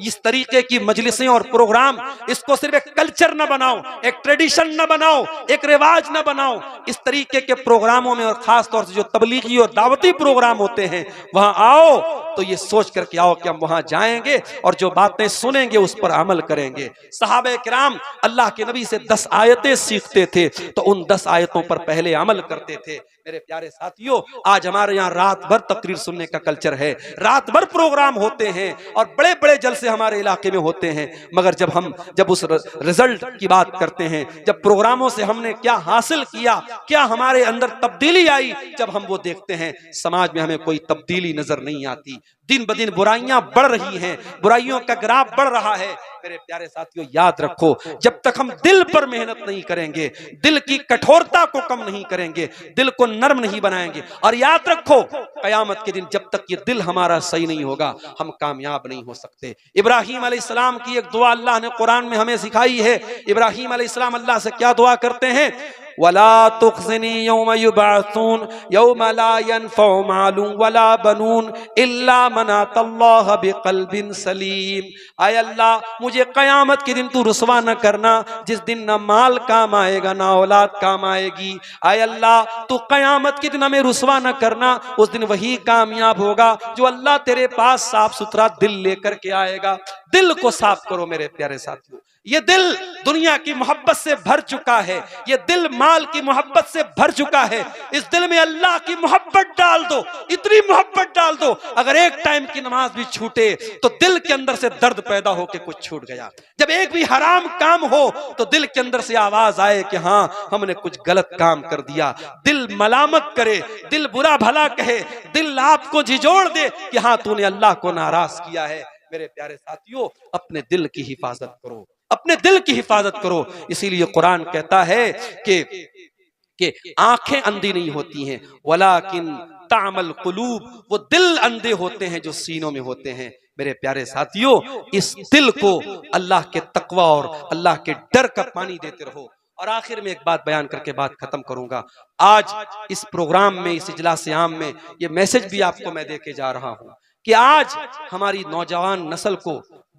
इस तरीके की मजलिसें और प्रोग्राम, इसको सिर्फ एक कल्चर न बनाओ, एक ट्रेडिशन न बनाओ, एक रिवाज न बनाओ। इस तरीके के प्रोग्रामों में और खास तौर से जो तबलीगी और दावती प्रोग्राम होते हैं वहां आओ तो ये सोच करके आओ कि हम वहां जाएंगे और जो बातें सुनेंगे उस पर अमल करेंगे। सहाबे किराम अल्लाह के नबी से 10 आयतें सीखते थे तो उन 10 आयतों पर पहले अमल करते थे। मेरे प्यारे साथियों, आज हमारे यहाँ रात भर तकरीर सुनने का कल्चर है, रात भर प्रोग्राम होते हैं और बड़े बड़े जलसे हमारे इलाके में होते हैं, मगर जब उस रिजल्ट की बात करते हैं, जब प्रोग्रामों से हमने क्या हासिल किया, क्या हमारे अंदर तब्दीली आई, जब हम वो देखते हैं समाज में हमें कोई तब्दीली नजर नहीं आती। दिन ब दिन बुराइयां बढ़ रही हैं, बुराइयों का ग्राफ बढ़ रहा है। मेरे प्यारे साथियों, याद रखो, जब तक हम दिल पर मेहनत नहीं करेंगे, दिल की कठोरता को कम नहीं करेंगे, दिल को नर्म नहीं बनाएंगे, और याद रखो कयामत के दिन जब तक ये दिल हमारा सही नहीं होगा हम कामयाब नहीं हो सकते। इब्राहीम अलैहिस्सलाम की एक दुआ अल्लाह ने कुरान में हमें सिखाई है। इब्राहीम अलैहिस्सलाम अल्लाह से क्या दुआ करते हैं? वला तुख्ज़िनी यौम युबअसून यौम ला यनफ़उ मालुन वला बनून इल्ला मन अतल्लाह बिक़ल्बिन सलीम। आय अल्लाह, मुझे कयामत के दिन तू रुसवा न करना जिस दिन न माल काम आएगा ना औलाद काम आएगी। आय अल्लाह, तू कयामत के दिन हमें रुसवा न करना, उस दिन वही कामयाब होगा जो अल्लाह तेरे पास साफ सुथरा दिल लेकर के आएगा। दिल को साफ करो मेरे प्यारे साथियों। ये दिल दुनिया की मोहब्बत से भर चुका है, ये दिल माल की मोहब्बत से भर चुका है। इस दिल में अल्लाह की मोहब्बत डाल दो, इतनी मोहब्बत डाल दो, अगर एक टाइम की नमाज भी छूटे तो दिल के अंदर से दर्द पैदा हो के कुछ छूट गया। जब एक भी हराम काम हो तो दिल के अंदर से आवाज आए कि हाँ हमने कुछ गलत काम कर दिया। दिल मलामत करे, दिल बुरा भला कहे, दिल आपको झिझोड़ दे कि हाँ तूने अल्लाह को नाराज किया है। मेरे प्यारे साथियों, अपने दिल की हिफाजत करो, अपने दिल की हिफाजत करो। इसीलिए कुरान कहता है कि आंखें अंधी नहीं होती हैं, वलाकिन तामल कुलूब, वो दिल अंधे होते हैं जो सीनों में होते हैं। मेरे प्यारे साथियों, इस दिल को अल्लाह के तकवा और अल्लाह के डर का पानी देते रहो। और आखिर में एक बात बयान करके बात खत्म करूंगा। आज इस प्रोग्राम में, इस इजलास आम में ये मैसेज भी आपको मैं देके जा रहा हूं कि आज हमारी नौजवान नस्ल को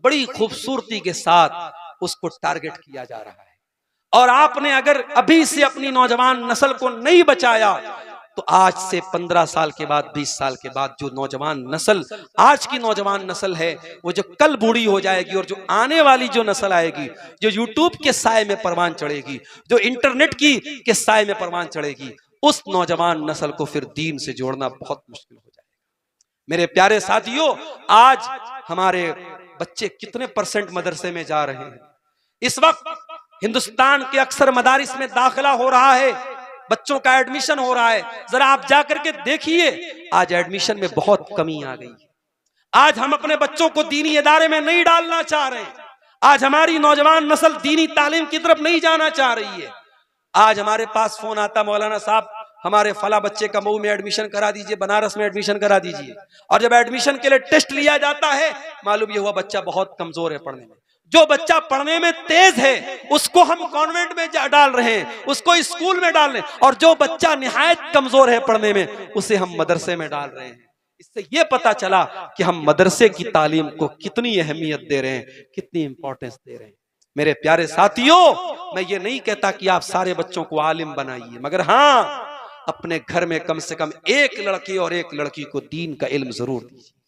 बड़ी खूबसूरती के साथ उसको टारगेट किया जा रहा है, और आपने अगर अभी से अपनी नौजवान नस्ल को नहीं बचाया तो आज से 15 साल के बाद, 20 साल के बाद जो नौजवान नस्ल, आज की नौजवान नस्ल है, वो जो कल बूढ़ी हो जाएगी और जो आने वाली जो नस्ल आएगी, जो यूट्यूब के साए में परवान चढ़ेगी, जो इंटरनेट के साए में परवान चढ़ेगी, उस नौजवान नस्ल को फिर दीन से जोड़ना बहुत मुश्किल हो जाएगा। मेरे प्यारे साथियों, आज हमारे बच्चे कितने परसेंट मदरसे में जा रहे हैं? इस वक्त हिंदुस्तान के अक्सर मदारिस में दाखिला हो रहा है, बच्चों का एडमिशन हो रहा है। जरा आप जाकर के देखिए, आज एडमिशन में बहुत कमी आ गई। आज हम अपने बच्चों को दीनी इदारे में नहीं डालना चाह रहे हैं। आज हमारी नौजवान नस्ल दीनी तालीम की तरफ नहीं जाना चाह रही है। आज हमारे पास फोन आता, मौलाना साहब हमारे फला बच्चे का मऊ में एडमिशन करा दीजिए, बनारस में एडमिशन करा दीजिए। और जब एडमिशन के लिए टेस्ट लिया जाता है, मालूम ये हुआ बच्चा बहुत कमजोर है पढ़ने में। जो बच्चा पढ़ने में तेज है उसको हम कॉन्वेंट में डाल रहे हैं, उसको स्कूल में डाल रहे हैं, और जो बच्चा निहायत कमजोर है पढ़ने में उसे हम मदरसे में डाल रहे हैं। इससे ये पता चला कि हम मदरसे की तालीम को कितनी अहमियत दे रहे हैं, कितनी इंपॉर्टेंस दे रहे हैं। मेरे प्यारे साथियों, मैं ये नहीं कहता कि आप सारे बच्चों को आलिम बनाइए, मगर हाँ, अपने घर में कम से कम एक लड़के और एक लड़की को दीन का इल्म जरूर दीजिए।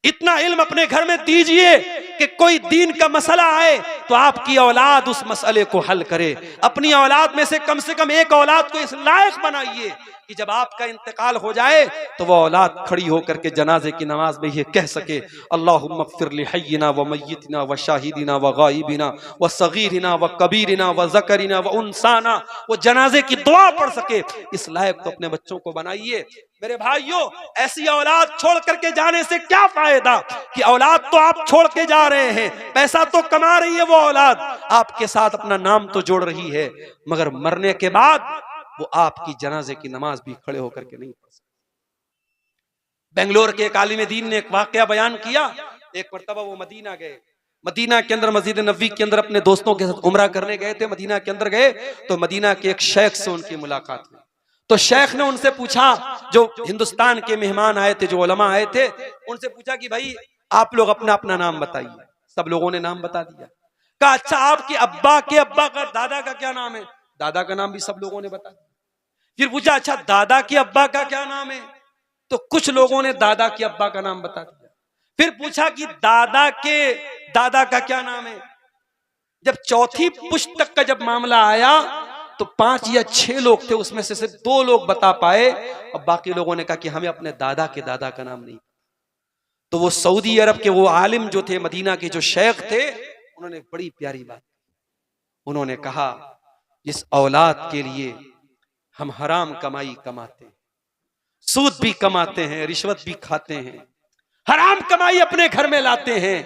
इतना इल्म अपने घर में दीजिए कि कोई दीन का मसला आए तो आपकी औलाद उस मसले को हल करे। अपनी औलाद में से कम एक औलाद को इस लायक बनाइए कि जब आपका इंतकाल हो जाए तो वो औलाद खड़ी होकर के जनाजे की नमाज में ये कह सके, अल्लाहुम्मा ग़फ़िर लि हय्यिना व मय्यितिना व शाहिदिना व गायबिना व सगीरिना व कबीरिना व ज़करिना व उनसाना। वो जनाजे की दुआ पढ़ सके। इस लायक तो अपने बच्चों को बनाइए। मेरे भाइयों, ऐसी औलाद छोड़ करके जाने से क्या फायदा कि औलाद तो आप छोड़ के जा रहे हैं, पैसा तो कमा रही है वो औलाद, आपके साथ अपना नाम तो जोड़ रही है, मगर मरने के बाद वो आपकी जनाजे की नमाज भी खड़े होकर के नहीं पढ़ सकते। बेंगलोर के एक आलिम दीन ने एक वाकया बयान किया। एक मरतबा वो मदीना गए, मदीना के अंदर मस्जिद नबी के अंदर अपने दोस्तों के साथ उम्रा करने गए थे। मदीना के अंदर गए तो मदीना के एक शेख से उनकी मुलाकात हुई। तो शेख ने उनसे पूछा, जो हिंदुस्तान के मेहमान आए थे, जो उलमा आए थे, उनसे पूछा कि भाई आप लोग अपना अपना नाम बताइए। सब लोगों ने नाम बता दिया। कहा अच्छा आपके अब्बा के अब्बा का दादा का क्या नाम है? दादा का नाम भी सब लोगों ने बता दिया। फिर पूछा अच्छा दादा के अब्बा का क्या नाम है? तो कुछ लोगों ने दादा के अब्बा का नाम बता दिया। फिर पूछा कि दादा के दादा का क्या नाम है? जब चौथी पुश्त तक का जब मामला आया तो 5 या 6 लोग थे, उसमें से सिर्फ 2 लोग बता पाए और बाकी लोगों ने कहा कि हमें अपने दादा के दादा का नाम नहीं। तो वो सऊदी अरब के वो आलिम जो थे, मदीना के जो शेख थे, उन्होंने बड़ी प्यारी बात, उन्होंने कहा जिस औलाद के लिए हम हराम कमाई कमाते हैं, सूद भी कमाते हैं, रिश्वत भी खाते हैं, हराम कमाई अपने घर में लाते हैं,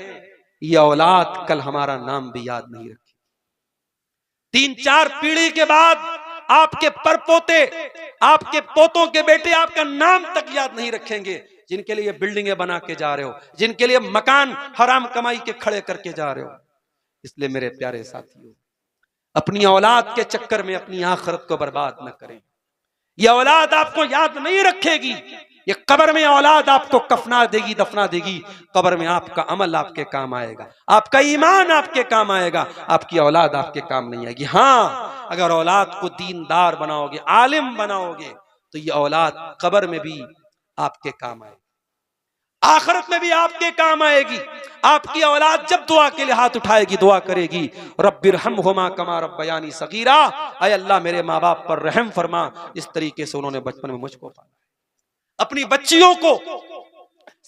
ये औलाद कल हमारा नाम भी याद नहीं रखेगी। 3-4 पीढ़ी के बाद आपके परपोते, आपके पोतों के बेटे आपका नाम तक याद नहीं रखेंगे, जिनके लिए बिल्डिंगें बना के जा रहे हो, जिनके लिए मकान हराम कमाई के खड़े करके जा रहे हो। इसलिए मेरे प्यारे साथियों, अपनी औलाद के चक्कर में अपनी आखिरत को बर्बाद न करें। ये औलाद आपको याद नहीं रखेगी। ये कब्र में औलाद आपको कफना देगी, दफना देगी। कब्र में आपका अमल आपके काम आएगा, आपका ईमान आपके काम आएगा, आपकी औलाद आपके काम नहीं आएगी। हाँ, अगर औलाद को दीनदार बनाओगे, आलिम बनाओगे, तो ये औलाद कब्र में भी आपके काम आएगी, आखिरत में भी आपके काम आएगी। आपकी औलाद जब दुआ के लिए हाथ उठाएगी, दुआ करेगी, रब्बिरहमहुमा कमा रब्बयानी सगीरा, ऐ अल्लाह मेरे माँ बाप पर रहम फरमा, इस तरीके से उन्होंने बचपन में मुझको पाला। अपनी बच्चियों को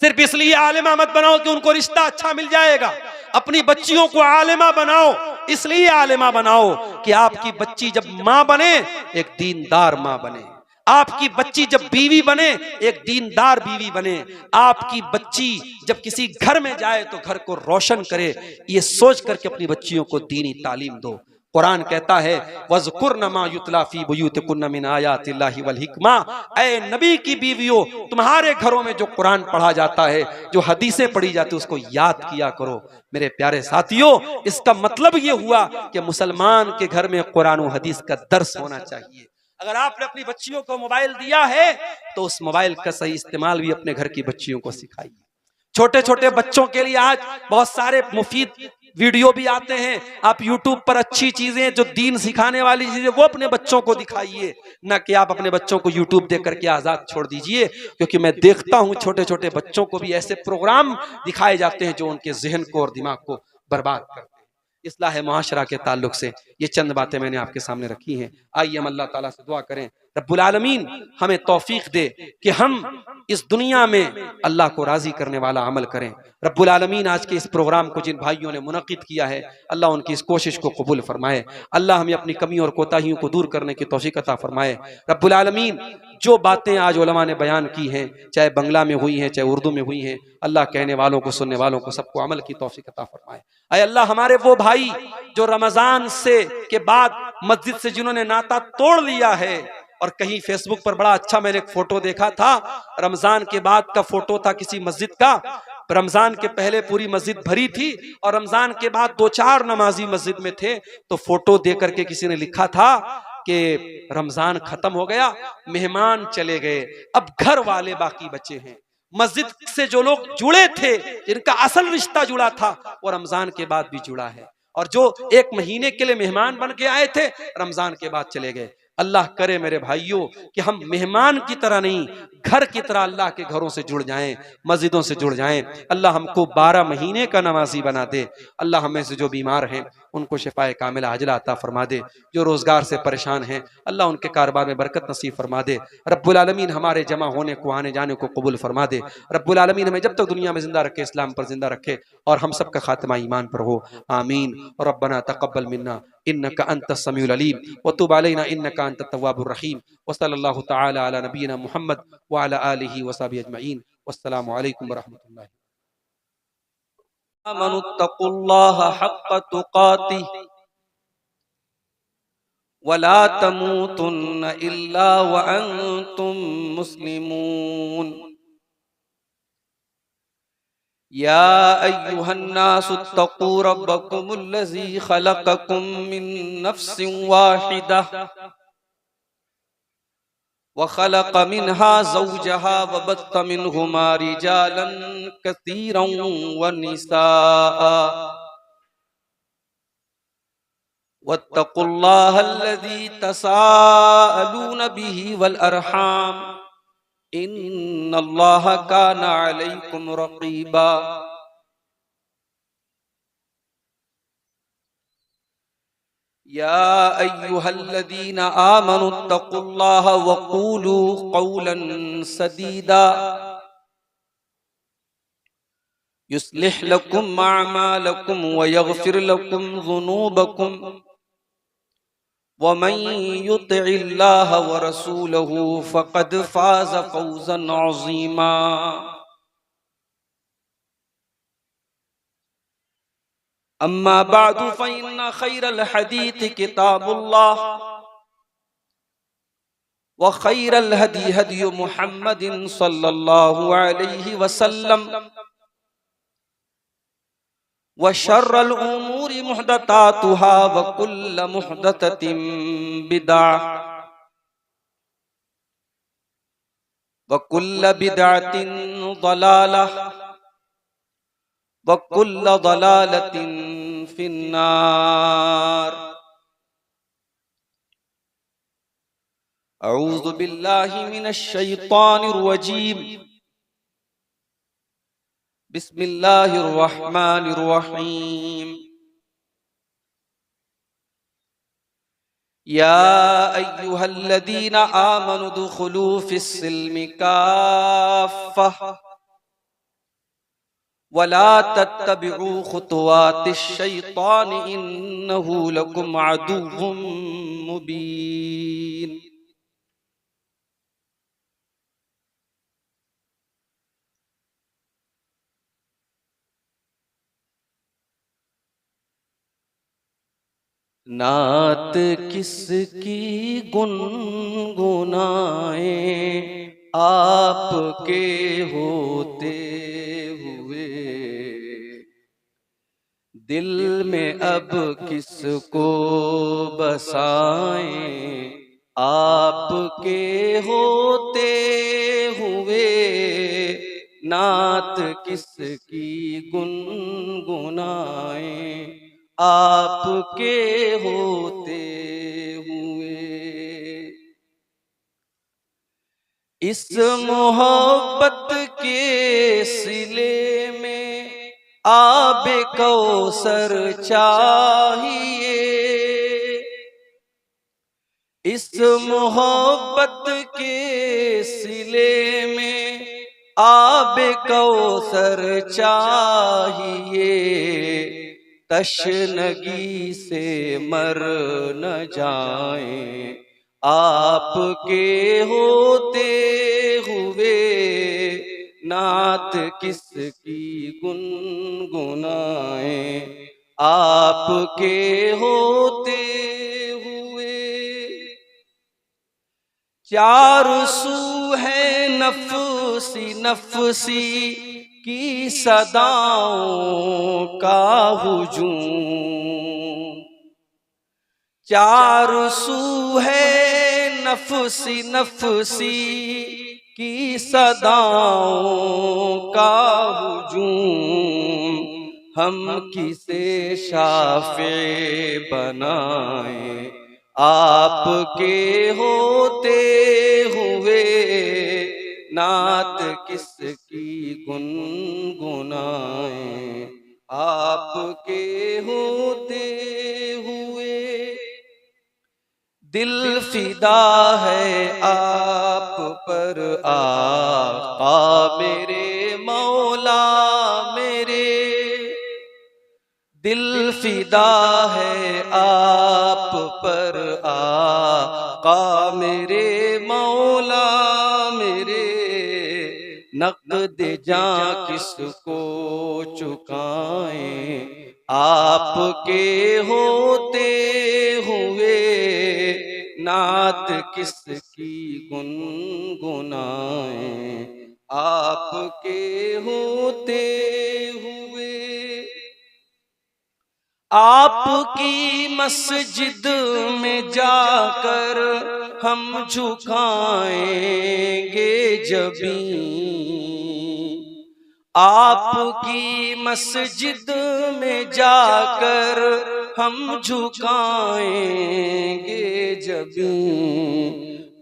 सिर्फ इसलिए आलिमा मत बनाओ कि उनको रिश्ता अच्छा मिल जाएगा। अपनी बच्चियों को आलिमा बनाओ, इसलिए आलिमा बनाओ कि आपकी बच्ची जब माँ बने, एक दीनदार माँ बने। आपकी बच्ची जब बीवी बने, एक दीनदार बीवी बने। आपकी बच्ची जब किसी घर में जाए तो घर को रोशन करे, ये सोच करके अपनी बच्चियों को दीनी तालीम दो। कुरान कहता है वज़कुरन मा युतला फी बुयूतिकुन्न मिन आयातिल्लाहि वल हिकमा। ऐ नबी की बीवियों, तुम्हारे घरों में जो कुरान पढ़ा जाता है, जो हदीसें पढ़ी जाती है, उसको याद किया करो। मेरे प्यारे साथियों, इसका मतलब ये हुआ कि मुसलमान के घर में कुरान और हदीस का दर्स होना चाहिए। अगर आपने अपनी बच्चियों को मोबाइल दिया है तो उस मोबाइल का सही इस्तेमाल भी अपने घर की बच्चियों को सिखाइए। छोटे छोटे बच्चों के लिए आज बहुत सारे मुफीद वीडियो भी आते हैं। आप YouTube पर अच्छी चीजें, जो दीन सिखाने वाली चीजें, वो अपने बच्चों को दिखाइए, ना कि आप अपने बच्चों को YouTube देख करके आजाद छोड़ दीजिए। क्योंकि मैं देखता हूं छोटे छोटे बच्चों को भी ऐसे प्रोग्राम दिखाए जाते हैं जो उनके जहन को और दिमाग को बर्बाद करते हैं। इस्लाह मुआशरा के ताल्लुक से ये चंद बातें मैंने आपके सामने रखी हैं। आइए हम अल्लाह ताला से दुआ करें, रब्बुल आलमीन हमें तौफीक दे कि हम इस दुनिया में अल्लाह को राजी करने वाला अमल करें। रब्बुल आलमीन आज के इस प्रोग्राम को जिन भाइयों ने मुनक्किद किया है, अल्लाह उनकी इस कोशिश को कबूल फरमाए। अल्लाह हमें अपनी कमियों और कोताहियों को दूर करने की तौफीक अता फरमाए। रब्बुल आलमीन जो बातें आज उलमा ने बयान की हैं, चाहे बंगला में हुई हैं, चाहे उर्दू में हुई हैं, अल्लाह कहने वालों को, सुनने वालों को, सबको अमल की तौफीक अता फरमाए। ऐ अल्लाह, हमारे वो भाई जो रमजान से के बाद मस्जिद से जिन्होंने नाता तोड़ लिया है, और कहीं फेसबुक पर बड़ा अच्छा मैंने एक फोटो देखा था, रमजान के बाद का फोटो था किसी मस्जिद का। रमजान के पहले पूरी मस्जिद भरी थी और रमजान के बाद 2-4 नमाजी मस्जिद में थे। तो फोटो देख करके किसी ने लिखा था कि रमजान खत्म हो गया, मेहमान चले गए, अब घर वाले बाकी बचे हैं। मस्जिद से जो लोग जुड़े थे, जिनका असल रिश्ता जुड़ा था, वो रमजान के बाद भी जुड़ा है। और जो एक महीने के लिए मेहमान बन के आए थे रमजान के बाद चले गए। अल्लाह करे मेरे भाइयों कि हम मेहमान की तरह नहीं, घर की तरह अल्लाह के घरों से जुड़ जाएं, मस्जिदों से जुड़ जाएं। अल्लाह हमको 12 महीने का नमाजी बना दे। अल्लाह हमें से जो बीमार हैं उनको शिफाए कामिला आजिला अता फरमा दे। जो रोजगार से परेशान हैं अल्लाह उनके कारोबार में बरकत नसीब फरमा दे। रब्बुल आलमीन हमारे जमा होने को, आने जाने को कबूल फरमा दे। रब्बुल आलमीन हमें जब तक दुनिया में जिंदा रखे, इस्लाम पर जिंदा रखे और हम सबका खात्मा ईमान पर हो। आमीन। और रब्बना तक़ब्बल मिन्ना इन्नका अंतस समीउल अलीम व तुब अलैना इन्नका अंतत तव्वाबुर रहीम। व सल्लल्लाहु तआला अला नबीना मुहम्मद व अला आलिहि व सहबिहि अजमईन। वस्सलामु अलैकुम व रहमतुल्लाहि। आमनुत्तकुल्लाह हक़्क़ तुक़ातिह वला तमूतुन्न इल्ला व अंतुम मुस्लिमून। या अय्युहन्नासुत्तक़ू रब्बकुमुल्लज़ी ख़लक़कुम मिन नफ़्सिन वाहिदह व ख़लक़ मिन्हा ज़ौजहा व बत्त मिन्हुमा रिजालन कसीरन व निसाअ वत्तक़ुल्लाहल्लज़ी तसाअलून बिही वल अरहाम इन्नल्लाह काना अलैकुम रक़ीबा। या अय्युहल्लज़ीना आमनुत्तक़ुल्लाह वक़ूलू क़ौलन सदीदा युस्लिह लकुम अअमालकुम व यग़फिर लकुम ज़ुनूबकुम वमन युतिइल्लाह व रसूलहू फ़क़द फ़ाज़ फ़ौज़न अज़ीमा। अम्मा बअदु फ़इन्न ख़ैरल हदीथ किताबुल्लाह व ख़ैरल हदी हदी मुहम्मदिन सल्लल्लाहु अलैहि वसल्लम व शर्रल उमूरि मुहदतातुहा व कुल्ल मुहदततिन बिदअह व कुल्ल बिदअतिन ज़लालह व कुल्ल ज़लालतिन फिन्नार। अऊज़ु बिल्लाहि मिनश शैतानिर रजीम। बिस्मिल्लाहिर रहमानिर रहीम। या अय्युहल्लज़ीना आमनु दुखुलू फिस्सिल्मि काफ़्फ़ह वला तत्तबिउ खुतुवातिश शैतान इन्नहु लकुम अदुव्वुम मुबीन। नात किसकी गुनगुनाए आपके होते हुए, दिल में अब किसको बसाएं आपके होते हुए। नात किसकी गुनगुनाए आपके होते हुए। इस मोहब्बत के सिले में आबे कौसर चाहिए। इस मोहब्बत के सिले में आबे कौसर चाहिए। तशनगी से मर न जाएं आपके होते हुए। नात किसकी गुनगुनाए आपके होते हुए। चार सू है नफसी नफसी की सदाओं का हुजूम। चार सू है नफसी नफसी की सदाओं का हुजूम। हम किसे शाफे बनाए, आपके होते हुए नात किसकी गुनगुनाए, आपके होते हुए दिल फिदा है आप पर आका मेरे मौला मेरे, दिल फिदा है आप पर आका मेरे मौला मेरे, नक़द जां किसको चुकाएं, आपके होते हुए नात किसकी गुनगुनाएं, आपके होते हुए। आपकी मस्जिद में जाकर हम झुकाएंगे जबीं, आपकी मस्जिद में जाकर हम झुकाएंगे जबीं,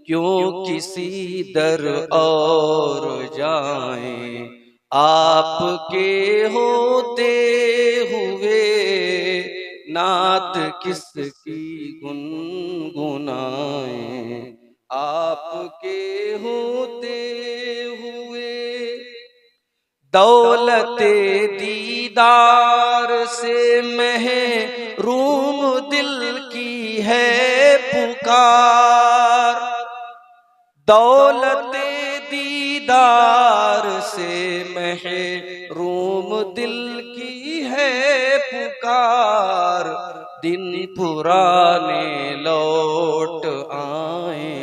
क्यों किसी दर और जाएं, आपके होते हुए नात किसकी गुनगुनाएं, आपके होते हुए। दौलते दीदार से महरूम दिल की है पुकार, दौलते दीदार से महरूम दिल की है पुकार, दिन पुराने लौट आए,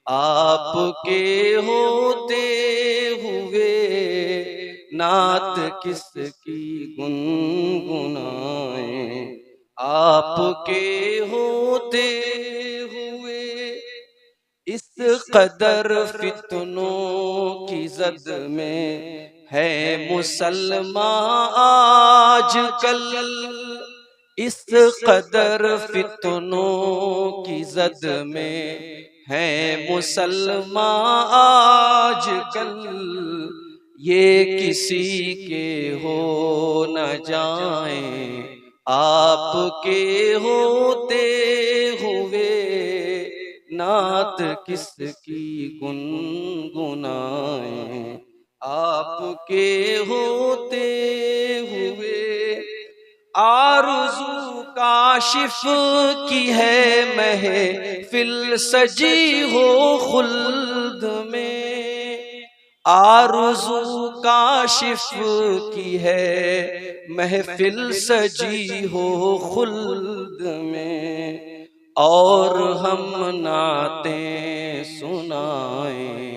आपके होते हुए नात किसकी गुनगुनाएं, आपके होते हुए। इस कदर फितनों की जद में है मुसलमान आजकल, इस कदर फितनों की जद में है मुसलमान आजकल, ये किसी के हो न जाएं, आपके होते हुए नात किसकी गुनगुनाएं, आपके होते हुए। आरज़ू काशिफ की है महफिल सजी हो खुल्द में, आरज़ू काशिफ की है महफिल सजी हो खुल्द में, और हम नातें सुनाएं,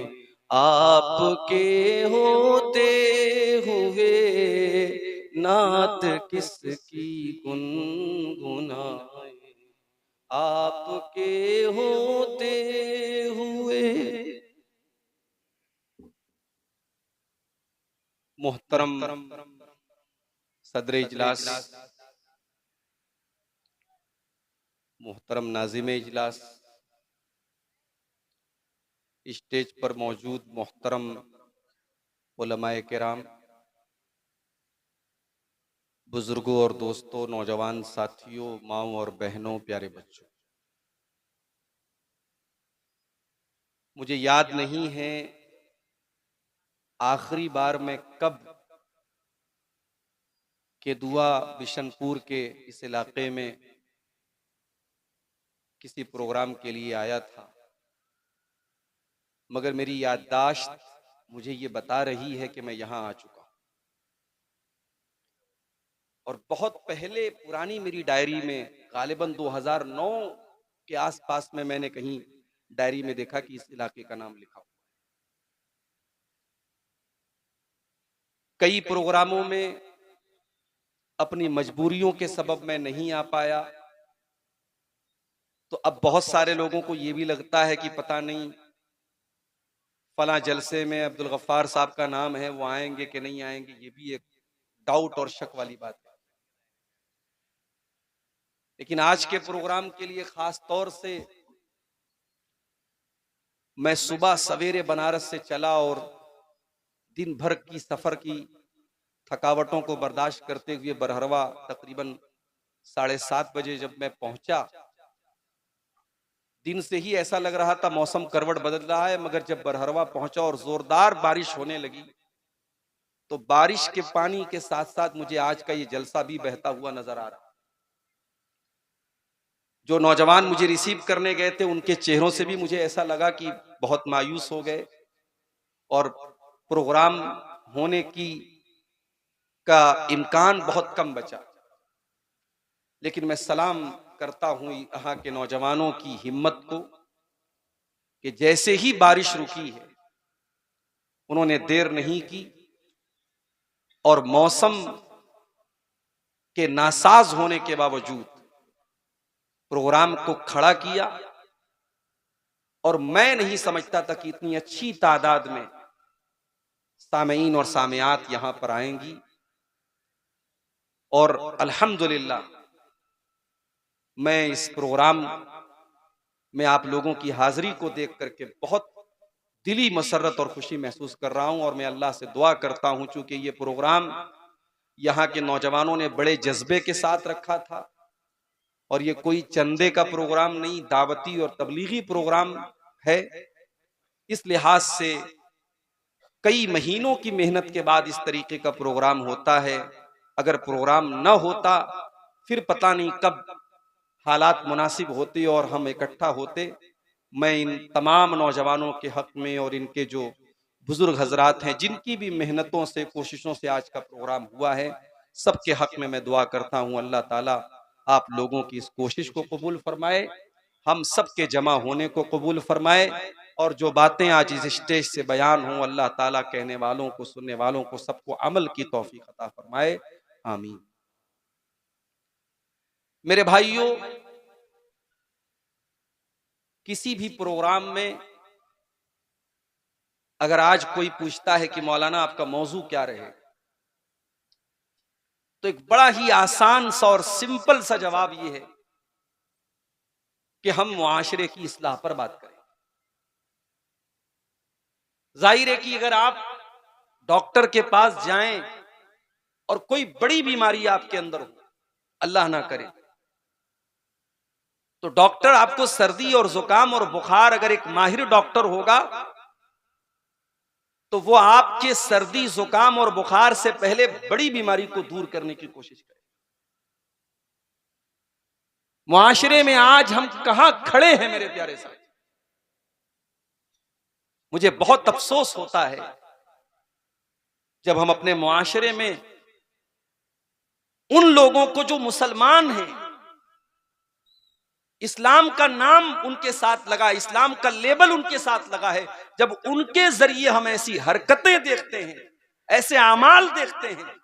आपके होते हुए नात किसकी गुनगुनाएं, आपके होते हुए। मोहतरम सदर इजलास, मोहतरम नाज़िम इजलास, स्टेज पर मौजूद मोहतरम उलमाए किराम, बुजुर्गों और दोस्तों, नौजवान साथियों, माँओं और बहनों, प्यारे बच्चों, मुझे याद नहीं है आखिरी बार मैं कब के दुआ बिशनपुर के इस इलाके में किसी प्रोग्राम के लिए आया था, मगर मेरी याददाश्त मुझे ये बता रही है कि मैं यहाँ आ चुका हूँ। और बहुत पहले पुरानी मेरी डायरी में गालिबन 2009 के आसपास में मैंने कहीं डायरी में देखा कि इस इलाके का नाम लिखा हुआ। कई प्रोग्रामों में अपनी मजबूरियों के सबब मैं नहीं आ पाया, तो अब बहुत सारे लोगों को ये भी लगता है कि पता नहीं फला जलसे में अब्दुल गफ्फार साहब का नाम है, वो आएंगे कि नहीं आएंगे, ये भी एक डाउट और शक वाली बात है। लेकिन आज के प्रोग्राम के लिए खास तौर से मैं सुबह सवेरे बनारस से चला और दिन भर की सफर की थकावटों को बर्दाश्त करते हुए बरहरवा तकरीबन 7:30 बजे जब मैं पहुंचा, दिन से ही ऐसा लग रहा था मौसम करवट बदल रहा है, मगर जब बरहरवा पहुंचा और जोरदार बारिश होने लगी तो बारिश के पानी के साथ साथ मुझे आज का ये जलसा भी बहता हुआ नजर आ रहा। जो नौजवान मुझे रिसीव करने गए थे उनके चेहरों से भी मुझे ऐसा लगा कि बहुत मायूस हो गए और प्रोग्राम होने की का इम्कान बहुत कम बचा। लेकिन मैं सलाम करता हूं यहाँ के नौजवानों की हिम्मत को कि जैसे ही बारिश रुकी है उन्होंने देर नहीं की और मौसम के नासाज होने के बावजूद प्रोग्राम को खड़ा किया। और मैं नहीं समझता था कि इतनी अच्छी तादाद में सामीन और सामियात यहां पर आएंगी और अल्हम्दुलिल्लाह मैं इस प्रोग्राम में आप लोगों की हाजिरी को देख करके बहुत दिली मसरत और खुशी महसूस कर रहा हूं। और मैं अल्लाह से दुआ करता हूं, चूंकि ये प्रोग्राम यहाँ के नौजवानों ने बड़े जज्बे के साथ रखा था और ये कोई चंदे का प्रोग्राम नहीं, दावती और तबलीगी प्रोग्राम है। इस लिहाज से कई महीनों की मेहनत के बाद इस तरीके का प्रोग्राम होता है। अगर प्रोग्राम न होता फिर पता नहीं कब हालात मुनासिब होते और हम इकट्ठा होते। मैं इन तमाम नौजवानों के हक में और इनके जो बुजुर्ग हजरात हैं जिनकी भी मेहनतों से कोशिशों से आज का प्रोग्राम हुआ है, सबके हक में मैं दुआ करता हूं अल्लाह ताला आप लोगों की इस कोशिश को कबूल फरमाए, हम सबके जमा होने को कबूल फरमाए और जो बातें आज इस स्टेज से बयान हों अल्लाह ताला कहने वालों को सुनने वालों को सबको अमल की तौफीक अता फरमाए, आमीन। मेरे भाइयों, किसी भी प्रोग्राम में अगर आज कोई पूछता है कि मौलाना आपका मौजू क्या रहे, तो एक बड़ा ही आसान सा और सिंपल सा जवाब यह है कि हम मुआशरे की इस्लाह पर बात करें। जाहिर है कि अगर आप डॉक्टर के पास जाएं और कोई बड़ी बीमारी आपके अंदर हो, अल्लाह ना करे, तो डॉक्टर आपको सर्दी और जुकाम और बुखार, अगर एक माहिर डॉक्टर होगा तो वो आपके सर्दी जुकाम और बुखार से पहले बड़ी बीमारी को दूर करने की कोशिश करे। मुआशरे में आज हम कहां खड़े हैं मेरे प्यारे साथी। मुझे बहुत अफसोस होता है जब हम अपने मुआशरे में उन लोगों को जो मुसलमान हैं, इस्लाम का नाम उनके साथ लगा, इस्लाम का लेबल उनके साथ लगा है, जब उनके जरिए हम ऐसी हरकतें देखते हैं, ऐसे अमाल देखते हैं